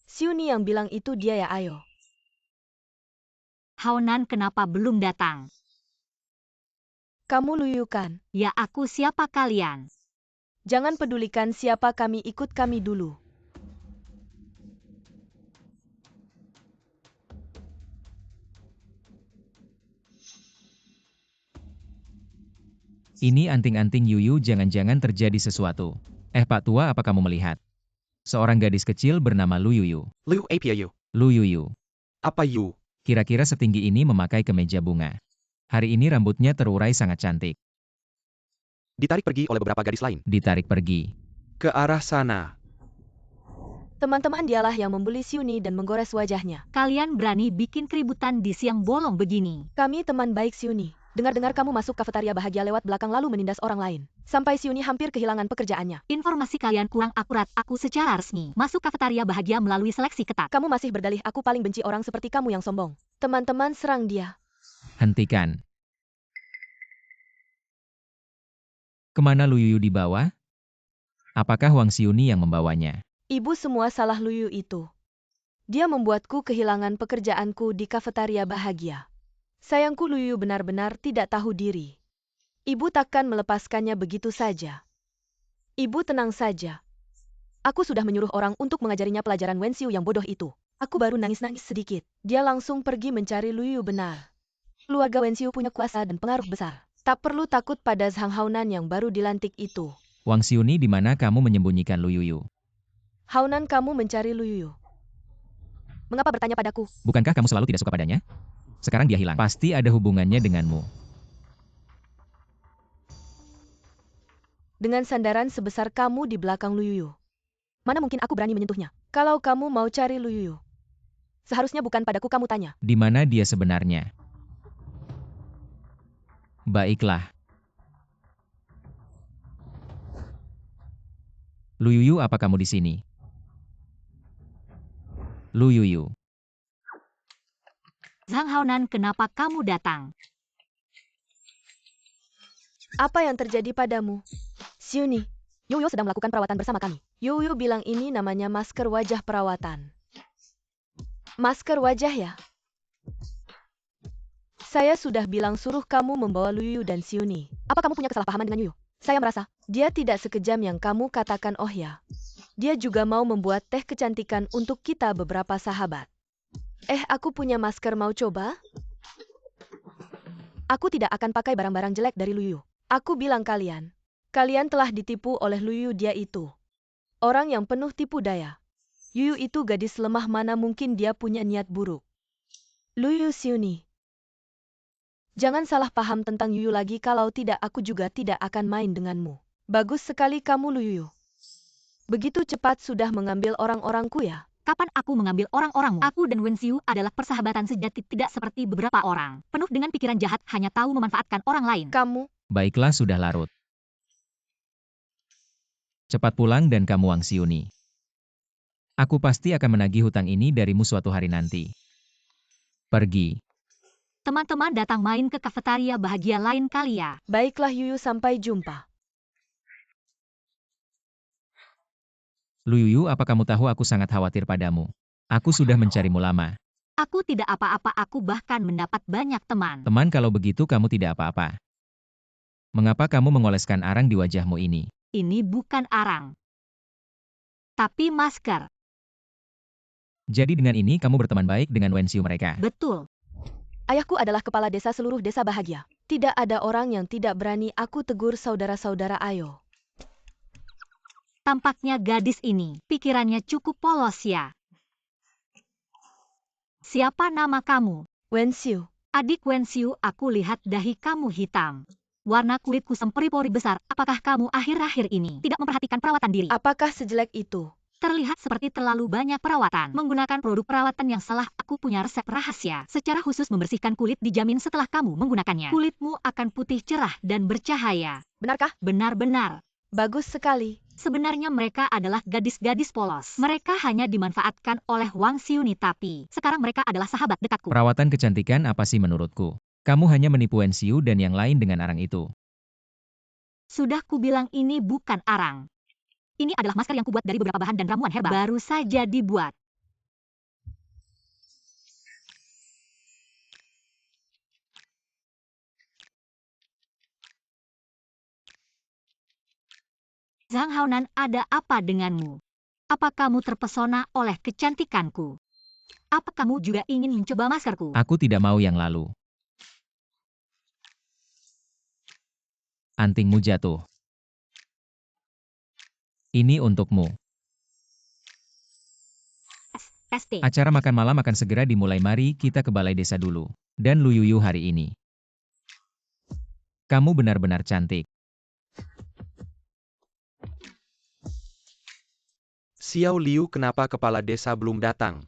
Siuni yang bilang itu dia ya, ayo. Haonan kenapa belum datang? Kamu Luyu kan? Ya, aku siapa kalian? Jangan pedulikan siapa kami, ikut kami dulu. Ini anting-anting Yuyu, jangan-jangan terjadi sesuatu. Pak tua, apa kamu melihat? Seorang gadis kecil bernama Lu Yuyu. Lu apa you? Lu Yuyu. Apa you? Kira-kira setinggi ini memakai kemeja bunga. Hari ini rambutnya terurai sangat cantik. Ditarik pergi oleh beberapa gadis lain. Ditarik pergi. Ke arah sana. Teman-teman dialah yang membuli Siuni dan menggores wajahnya. Kalian berani bikin keributan di siang bolong begini. Kami teman baik Siuni. Dengar-dengar kamu masuk kafetaria bahagia lewat belakang lalu menindas orang lain. Sampai Siuni hampir kehilangan pekerjaannya. Informasi kalian kurang akurat. Aku secara resmi masuk kafetaria bahagia melalui seleksi ketat. Kamu masih berdalih aku paling benci orang seperti kamu yang sombong. Teman-teman serang dia. Hentikan. Kemana Lu Yuyu dibawa? Apakah Wang Siuni yang membawanya? Ibu, semua salah Luyu itu. Dia membuatku kehilangan pekerjaanku di kafetaria bahagia. Sayangku, Luyu benar-benar tidak tahu diri. Ibu takkan melepaskannya begitu saja. Ibu tenang saja. Aku sudah menyuruh orang untuk mengajarinya pelajaran Wenxiu yang bodoh itu. Aku baru nangis-nangis sedikit. Dia langsung pergi mencari Luyu benar. Keluarga Wenxiu punya kuasa dan pengaruh besar. Tak perlu takut pada Zhang Haonan yang baru dilantik itu. Wang Siuni, di mana kamu menyembunyikan Lu Yuyu? Haonan, kamu mencari Luyu. Mengapa bertanya padaku? Bukankah kamu selalu tidak suka padanya? Sekarang dia hilang. Pasti ada hubungannya denganmu. Dengan sandaran sebesar kamu di belakang Luyu. Mana mungkin aku berani menyentuhnya? Kalau kamu mau cari Luyu, seharusnya bukan padaku kamu tanya. Di mana dia sebenarnya? Baiklah. Lu Yuyu, apa kamu di sini? Lu Yuyu. Zhang Haonan, kenapa kamu datang? Apa yang terjadi padamu? Siuni, Yoyo sedang melakukan perawatan bersama kami. Yoyo bilang ini namanya masker wajah perawatan. Masker wajah ya? Saya sudah bilang suruh kamu membawa Luyu dan Siuni. Apa kamu punya kesalahpahaman dengan Yoyo? Saya merasa, dia tidak sekejam yang kamu katakan. Oh ya, dia juga mau membuat teh kecantikan untuk kita beberapa sahabat. Aku punya masker, mau coba? Aku tidak akan pakai barang-barang jelek dari Luyu. Aku bilang kalian telah ditipu oleh Luyu, dia itu orang yang penuh tipu daya. Yuyu itu gadis lemah, mana mungkin dia punya niat buruk. Luyu, Siuni. Jangan salah paham tentang Yuyu lagi, kalau tidak aku juga tidak akan main denganmu. Bagus sekali kamu Luyu. Begitu cepat sudah mengambil orang-orangku ya? Kapan aku mengambil orang-orangmu? Aku dan Wenxiu adalah persahabatan sejati, tidak seperti beberapa orang. Penuh dengan pikiran jahat, hanya tahu memanfaatkan orang lain. Kamu? Baiklah, sudah larut. Cepat pulang dan kamu Wang Siuni. Aku pasti akan menagih hutang ini darimu suatu hari nanti. Pergi. Teman-teman datang main ke kafetaria bahagia lain kali ya. Baiklah Yuyu, sampai jumpa. Lu Yuyu, apa kamu tahu aku sangat khawatir padamu? Aku sudah mencarimu lama. Aku tidak apa-apa, aku bahkan mendapat banyak teman. Teman, kalau begitu kamu tidak apa-apa. Mengapa kamu mengoleskan arang di wajahmu ini? Ini bukan arang, tapi masker. Jadi dengan ini kamu berteman baik dengan Wenxiu mereka? Betul. Ayahku adalah kepala desa seluruh desa bahagia. Tidak ada orang yang tidak berani aku tegur saudara-saudara Ayo. Tampaknya gadis ini, pikirannya cukup polos ya. Siapa nama kamu? Wenxiu, Adik Wenxiu, aku lihat dahi kamu hitam. Warna kulitku semperi-pori besar, apakah kamu akhir-akhir ini tidak memperhatikan perawatan diri? apakah sejelek itu? Terlihat seperti terlalu banyak perawatan. Menggunakan produk perawatan yang salah, aku punya resep rahasia. Secara khusus membersihkan kulit dijamin setelah kamu menggunakannya. Kulitmu akan putih cerah dan bercahaya. Benarkah? Benar-benar. Bagus sekali. Sebenarnya mereka adalah gadis-gadis polos. Mereka hanya dimanfaatkan oleh Wang Xiuni, tapi sekarang mereka adalah sahabat dekatku. Perawatan kecantikan apa sih menurutku? Kamu hanya menipu Wenxiu dan yang lain dengan arang itu. Sudah kubilang ini bukan arang. Ini adalah masker yang kubuat dari beberapa bahan dan ramuan herbal. Baru saja dibuat. Zhang Haonan, ada apa denganmu? Apa kamu terpesona oleh kecantikanku? Apa kamu juga ingin mencoba maskerku? Aku tidak mau yang lalu. Antingmu jatuh. Ini untukmu. ST. Acara makan malam akan segera dimulai, mari kita ke balai desa dulu. Dan Lu Yuyu hari ini. Kamu benar-benar cantik. Xiao Liu, kenapa kepala desa belum datang?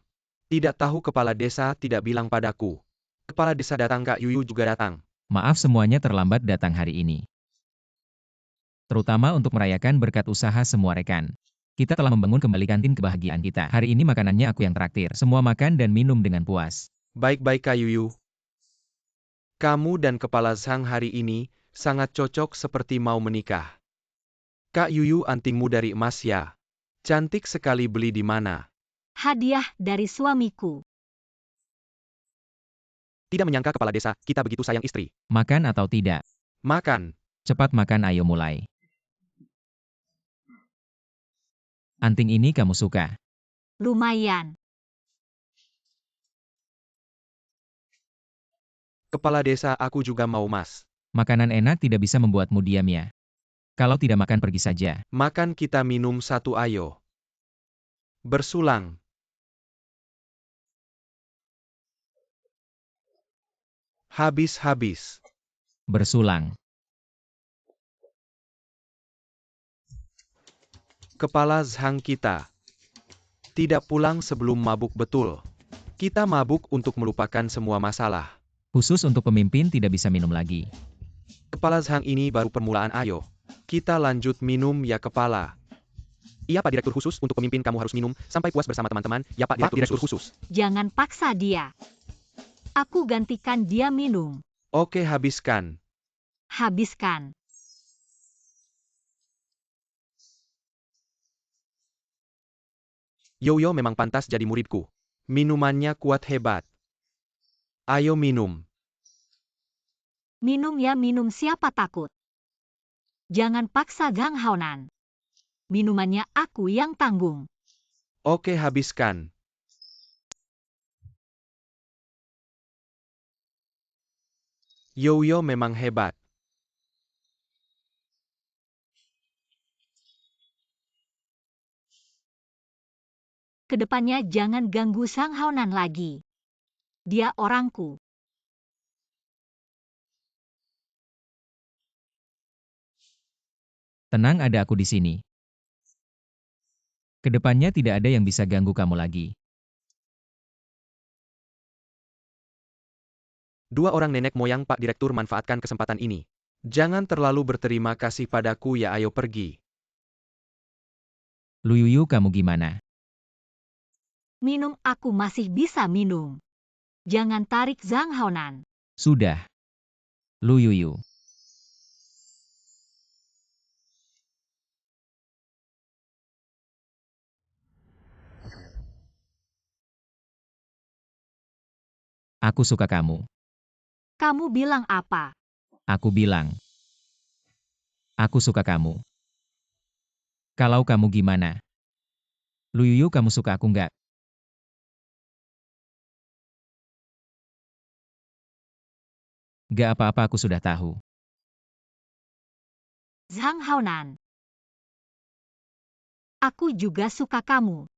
Tidak tahu kepala desa tidak bilang padaku. Kepala desa datang, Kak Yuyu juga datang. Maaf, semuanya terlambat datang hari ini. Terutama untuk merayakan berkat usaha semua rekan. Kita telah membangun kembali kantin kebahagiaan kita. Hari ini makanannya aku yang traktir. Semua makan dan minum dengan puas. Baik-baik, Kak Yuyu. Kamu dan kepala Zhang hari ini sangat cocok seperti mau menikah. Kak Yuyu, antingmu dari emas ya. Cantik sekali, beli di mana? Hadiah dari suamiku. Tidak menyangka kepala desa, kita begitu sayang istri. Makan atau tidak? Makan. Cepat makan, ayo mulai. Anting ini kamu suka? Lumayan. Kepala desa, aku juga mau, Mas. Makanan enak tidak bisa membuatmu diam ya. Kalau tidak makan, pergi saja. Makan, kita minum satu, ayo. Bersulang. Habis-habis. Bersulang. Kepala Zhang kita. Tidak pulang sebelum mabuk betul. Kita mabuk untuk melupakan semua masalah. Khusus untuk pemimpin tidak bisa minum lagi. Kepala Zhang, ini baru permulaan, ayo. Kita lanjut minum ya, kepala. Iya, Pak Direktur Khusus, untuk pemimpin kamu harus minum sampai puas bersama teman-teman. Ya, Pak Direktur Khusus. Jangan paksa dia. Aku gantikan dia minum. Oke, habiskan. Habiskan. Yoyo memang pantas jadi muridku. Minumannya kuat hebat. Ayo minum. Minum ya, minum, siapa takut. Jangan paksa Zhang Haonan. Minumannya aku yang tanggung. Oke, habiskan. Yoyo memang hebat. Kedepannya jangan ganggu Zhang Haonan lagi. Dia orangku. Tenang, ada aku di sini. Kedepannya tidak ada yang bisa ganggu kamu lagi. Dua orang nenek moyang Pak Direktur manfaatkan kesempatan ini. Jangan terlalu berterima kasih padaku ya, ayo pergi. Lu Yuyu, kamu gimana? Minum, aku masih bisa minum. Jangan tarik Zhang Haonan. Sudah. Lu Yuyu. Aku suka kamu. Kamu bilang apa? Aku bilang. Aku suka kamu. Kalau kamu gimana? Lu Yuyu, kamu suka aku nggak? Gak apa-apa, aku sudah tahu. Zhang Haonan. Aku juga suka kamu.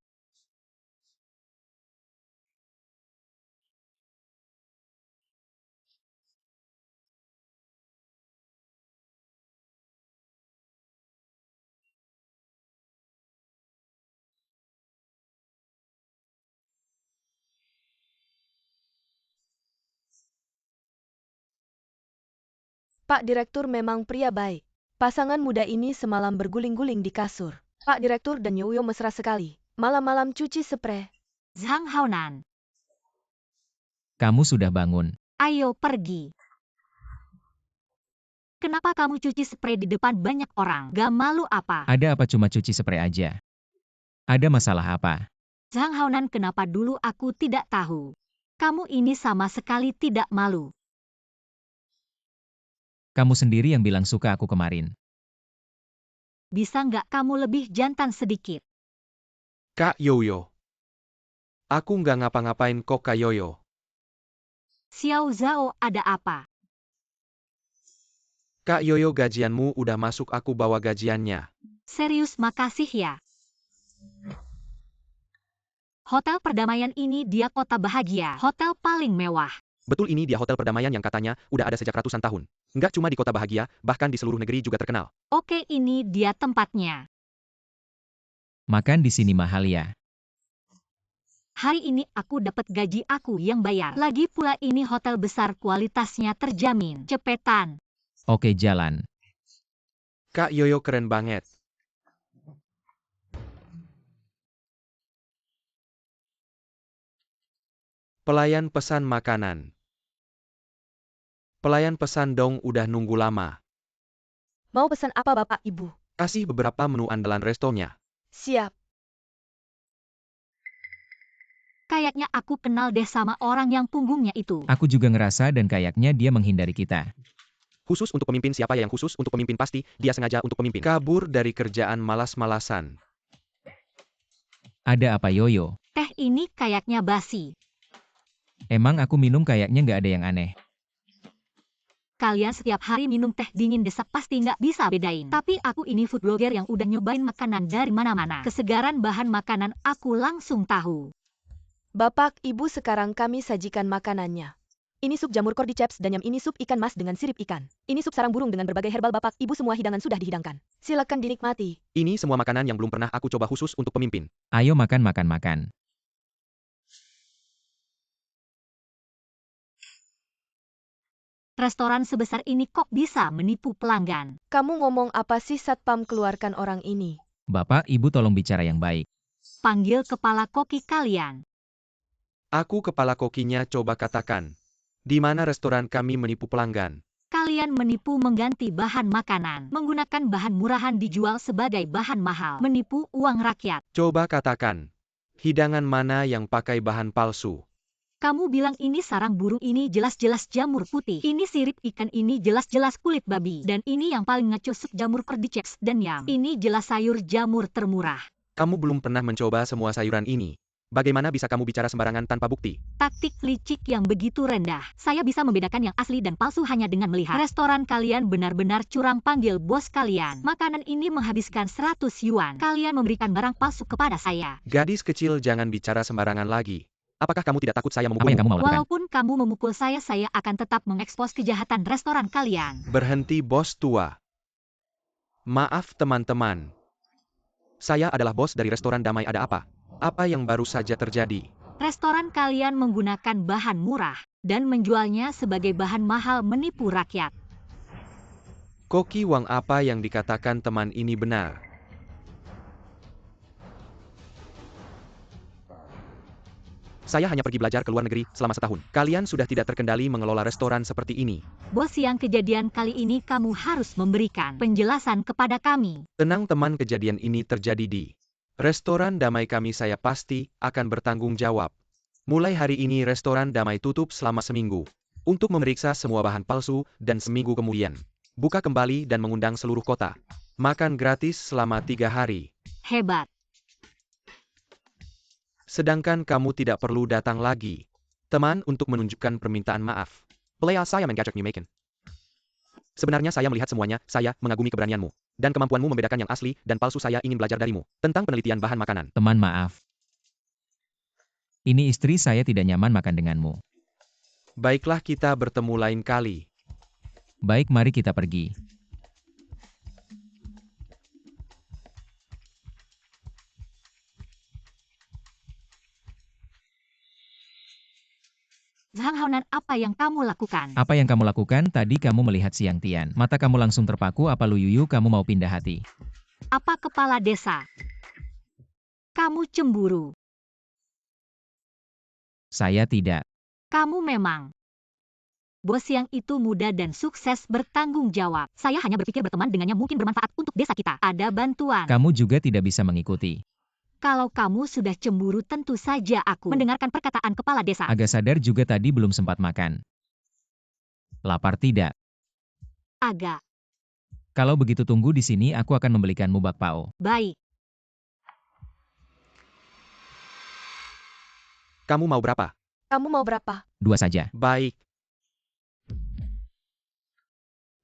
Pak Direktur memang pria baik. Pasangan muda ini semalam berguling-guling di kasur. Pak Direktur dan Yoyo mesra sekali. Malam-malam cuci spray. Zhang Haonan. Kamu sudah bangun. Ayo pergi. Kenapa kamu cuci spray di depan banyak orang? Gak malu apa? Ada apa, cuma cuci spray aja? Ada masalah apa? Zhang Haonan, kenapa dulu aku tidak tahu? Kamu ini sama sekali tidak malu. Kamu sendiri yang bilang suka aku kemarin. Bisa nggak kamu lebih jantan sedikit? Kak Yoyo. Aku nggak ngapa-ngapain kok, Kak Yoyo. Xiao Zhao, ada apa? Kak Yoyo, gajianmu udah masuk, aku bawa gajiannya. Serius, makasih ya. Hotel Perdamaian ini dia kota bahagia. Hotel paling mewah. Betul, ini dia hotel perdamaian yang katanya udah ada sejak ratusan tahun. Nggak cuma di kota bahagia, bahkan di seluruh negeri juga terkenal. Oke, ini dia tempatnya. Makan di sini mahal ya? Hari ini aku dapat gaji aku yang bayar. Lagi pula ini hotel besar, kualitasnya terjamin. Cepetan. Oke, jalan. Kak Yoyo keren banget. Pelayan pesan makanan. Pelayan pesan dong, udah nunggu lama. Mau pesan apa Bapak Ibu? Kasih beberapa menu andalan restonya. Siap. Kayaknya aku kenal deh sama orang yang punggungnya itu. Aku juga ngerasa dan kayaknya dia menghindari kita. Khusus untuk pemimpin, siapa yang khusus untuk pemimpin? Pasti dia sengaja untuk pemimpin. Kabur dari kerjaan malas-malasan. Ada apa, Yoyo? Teh ini kayaknya basi. Emang aku minum kayaknya nggak ada yang aneh. Kalian setiap hari minum teh dingin desek pasti nggak bisa bedain. Tapi aku ini food blogger yang udah nyobain makanan dari mana-mana. Kesegaran bahan makanan aku langsung tahu. Bapak Ibu, sekarang kami sajikan makanannya. Ini sup jamur cordyceps dan ini sup ikan mas dengan sirip ikan. Ini sup sarang burung dengan berbagai herbal. Bapak Ibu, semua hidangan sudah dihidangkan. Silakan dinikmati. Ini semua makanan yang belum pernah aku coba khusus untuk pemimpin. Ayo makan. Restoran sebesar ini kok bisa menipu pelanggan? Kamu ngomong apa sih, Satpam? Keluarkan orang ini. Bapak, Ibu tolong bicara yang baik. Panggil kepala koki kalian. Aku kepala kokinya, coba katakan. Di mana restoran kami menipu pelanggan? Kalian menipu mengganti bahan makanan. Menggunakan bahan murahan dijual sebagai bahan mahal. Menipu uang rakyat. Coba katakan. Hidangan mana yang pakai bahan palsu? Kamu bilang ini sarang burung, ini jelas-jelas jamur putih. Ini sirip ikan, ini jelas-jelas kulit babi. Dan ini yang paling ngeco sup jamur cordyceps dan yam. Ini jelas sayur jamur termurah. Kamu belum pernah mencoba semua sayuran ini. Bagaimana bisa kamu bicara sembarangan tanpa bukti? Taktik licik yang begitu rendah. Saya bisa membedakan yang asli dan palsu hanya dengan melihat. Restoran kalian benar-benar curang, panggil bos kalian. Makanan ini menghabiskan 100 yuan. Kalian memberikan barang palsu kepada saya. Gadis kecil, jangan bicara sembarangan lagi. Apakah kamu tidak takut saya Apa yang memukulmu? kamu mau lakukan? Walaupun kamu memukul saya akan tetap mengekspos kejahatan restoran kalian. Berhenti, bos tua. Maaf teman-teman. Saya adalah bos dari restoran Damai. Ada apa? Apa yang baru saja terjadi? Restoran kalian menggunakan bahan murah dan menjualnya sebagai bahan mahal, menipu rakyat. Koki Wang, apa yang dikatakan teman ini benar? Saya hanya pergi belajar ke luar negeri selama setahun. Kalian sudah tidak terkendali mengelola restoran seperti ini. Bos, yang kejadian kali ini kamu harus memberikan penjelasan kepada kami. Tenang teman, kejadian ini terjadi di restoran Damai kami. Saya pasti akan bertanggung jawab. Mulai hari ini restoran Damai tutup selama seminggu untuk memeriksa semua bahan palsu dan seminggu kemudian buka kembali dan mengundang seluruh kota. Makan gratis selama 3 hari. Hebat. Sedangkan kamu tidak perlu datang lagi, teman, untuk menunjukkan permintaan maaf. Pelea saya mengajak Makin. Sebenarnya saya melihat semuanya, saya mengagumi keberanianmu. Dan kemampuanmu membedakan yang asli dan palsu. Saya ingin belajar darimu tentang penelitian bahan makanan. Teman maaf. Ini istri saya tidak nyaman makan denganmu. Baiklah kita bertemu lain kali. Baik mari kita pergi. Zhang Haonan, apa yang kamu lakukan? Apa yang kamu lakukan tadi? Kamu melihat Siang Tian. Mata kamu langsung terpaku. Apa Lu Yuyu kamu mau pindah hati? Apa kepala desa? Kamu cemburu. Saya tidak. Kamu memang. Bos yang itu muda dan sukses, bertanggung jawab. Saya hanya berpikir berteman dengannya mungkin bermanfaat untuk desa kita. Ada bantuan. Kamu juga tidak bisa mengikuti. Kalau kamu sudah cemburu, tentu saja aku mendengarkan perkataan kepala desa. Agak sadar juga tadi belum sempat makan. Lapar tidak? Agak. Kalau begitu tunggu di sini, aku akan membelikanmu bakpao. Baik. Kamu mau berapa? Kamu mau berapa? 2 saja. Baik.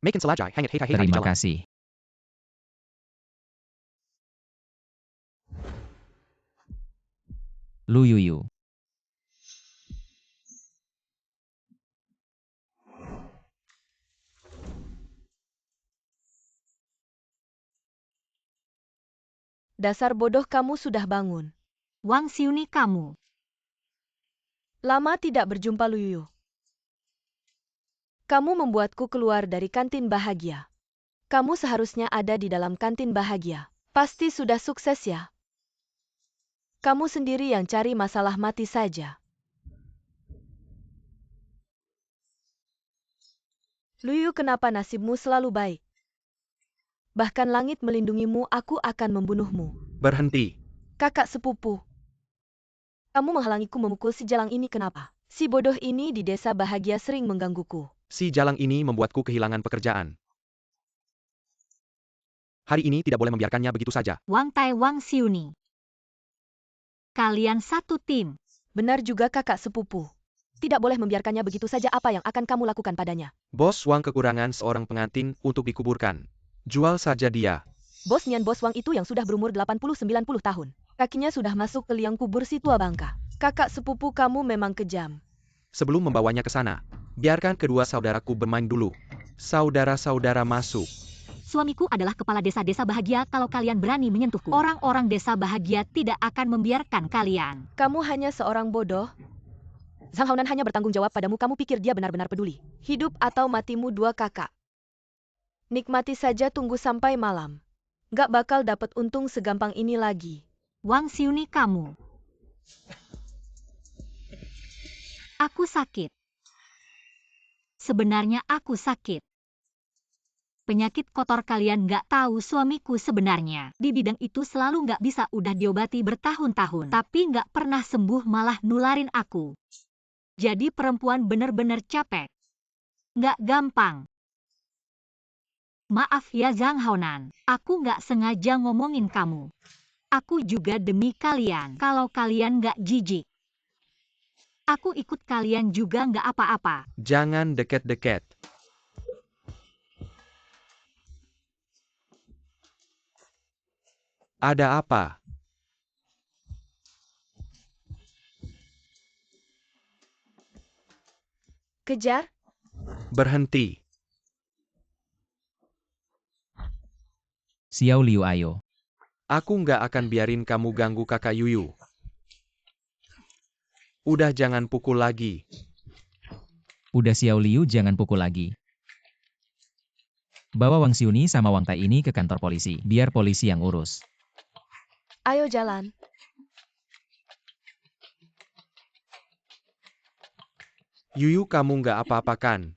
Makin selajai, hangit hita hita di Terima jalan. kasih. Lu Yuyu. Dasar bodoh, kamu sudah bangun. Wang Xiuni, kamu. Lama tidak berjumpa Lu Yuyu. Kamu membuatku keluar dari kantin bahagia. Kamu seharusnya ada di dalam kantin bahagia. Pasti sudah sukses ya. Kamu sendiri yang cari masalah, mati saja. Lu Yuyu, kenapa nasibmu selalu baik? Bahkan langit melindungimu, aku akan membunuhmu. Berhenti. Kakak sepupu. Kamu menghalangiku memukul si jalang ini, kenapa? Si bodoh ini di desa bahagia sering menggangguku. Si jalang ini membuatku kehilangan pekerjaan. Hari ini tidak boleh membiarkannya begitu saja. Wang Tai, Wang Xiuni. Kalian satu tim. Benar juga kakak sepupu. Tidak boleh membiarkannya begitu saja. Apa yang akan kamu lakukan padanya? Bos Wang kekurangan seorang pengantin untuk dikuburkan. Jual saja dia. Bos Nian, Bos Wang itu yang sudah berumur 80-90 tahun. Kakinya sudah masuk ke liang kubur si tua bangka. Kakak sepupu kamu memang kejam. Sebelum membawanya ke sana, biarkan kedua saudaraku bermain dulu. Saudara-saudara masuk. Suamiku adalah kepala desa-desa bahagia. Kalau kalian berani menyentuhku, orang-orang desa bahagia tidak akan membiarkan kalian. Kamu hanya seorang bodoh. Zhang Haonan hanya bertanggung jawab padamu. Kamu pikir dia benar-benar peduli? Hidup atau matimu, dua kakak. Nikmati saja, tunggu sampai malam. Gak bakal dapat untung segampang ini lagi. Wang Xiuni, kamu. Aku sakit. Sebenarnya aku sakit. Penyakit kotor kalian gak tahu suamiku sebenarnya. Di bidang itu selalu gak bisa, udah diobati bertahun-tahun. Tapi gak pernah sembuh, malah nularin aku. Jadi perempuan bener-bener capek. Gak gampang. Maaf ya Zhang Haonan, aku gak sengaja ngomongin kamu. Aku juga demi kalian. Kalau kalian gak jijik, aku ikut kalian juga gak apa-apa. Jangan deket-deket. Ada apa? Kejar? Berhenti. Xiao Liu, ayo. Aku nggak akan biarin kamu ganggu kakak Yuyu. Udah jangan pukul lagi. Udah Xiao Liu, jangan pukul lagi. Bawa Wang Xiuni sama Wang Tai ini ke kantor polisi. Biar polisi yang urus. Ayo jalan. Yuyu, kamu nggak apa-apa kan?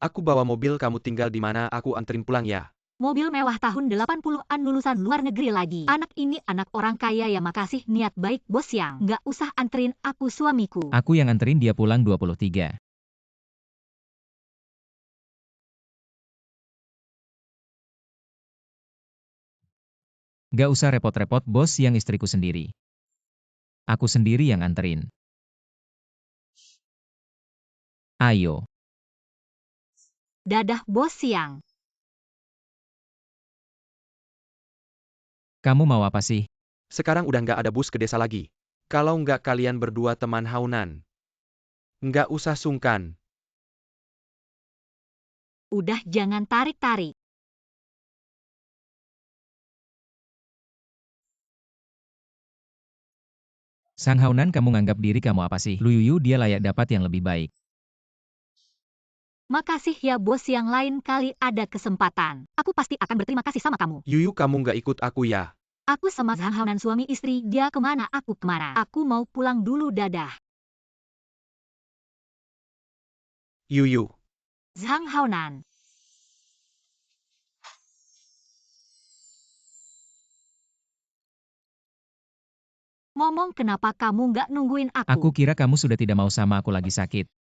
Aku bawa mobil, kamu tinggal di mana, aku anterin pulang ya. Mobil mewah tahun 80-an lulusan luar negeri lagi. Anak ini anak orang kaya ya, makasih niat baik bos yang. Nggak usah anterin aku, suamiku. Aku yang anterin dia pulang 23. Gak usah repot-repot, bos yang, istriku sendiri. Aku sendiri yang anterin. Ayo. Dadah bos siang. Kamu mau apa sih? Sekarang udah nggak ada bus ke desa lagi. Kalau nggak kalian berdua teman Haunan. Nggak usah sungkan. Udah jangan tarik-tarik. Sang Haunan, kamu nganggap diri kamu apa sih? Lu Yuyu, dia layak dapat yang lebih baik. Makasih ya bos, yang lain kali ada kesempatan. Aku pasti akan berterima kasih sama kamu. Yuyu, kamu nggak ikut aku ya? Aku sama Zhang Haonan suami istri, dia kemana aku kemana. Aku mau pulang dulu, dadah. Yuyu. Zhang Haonan. Ngomong, kenapa kamu nggak nungguin aku? Aku kira kamu sudah tidak mau sama aku lagi sakit.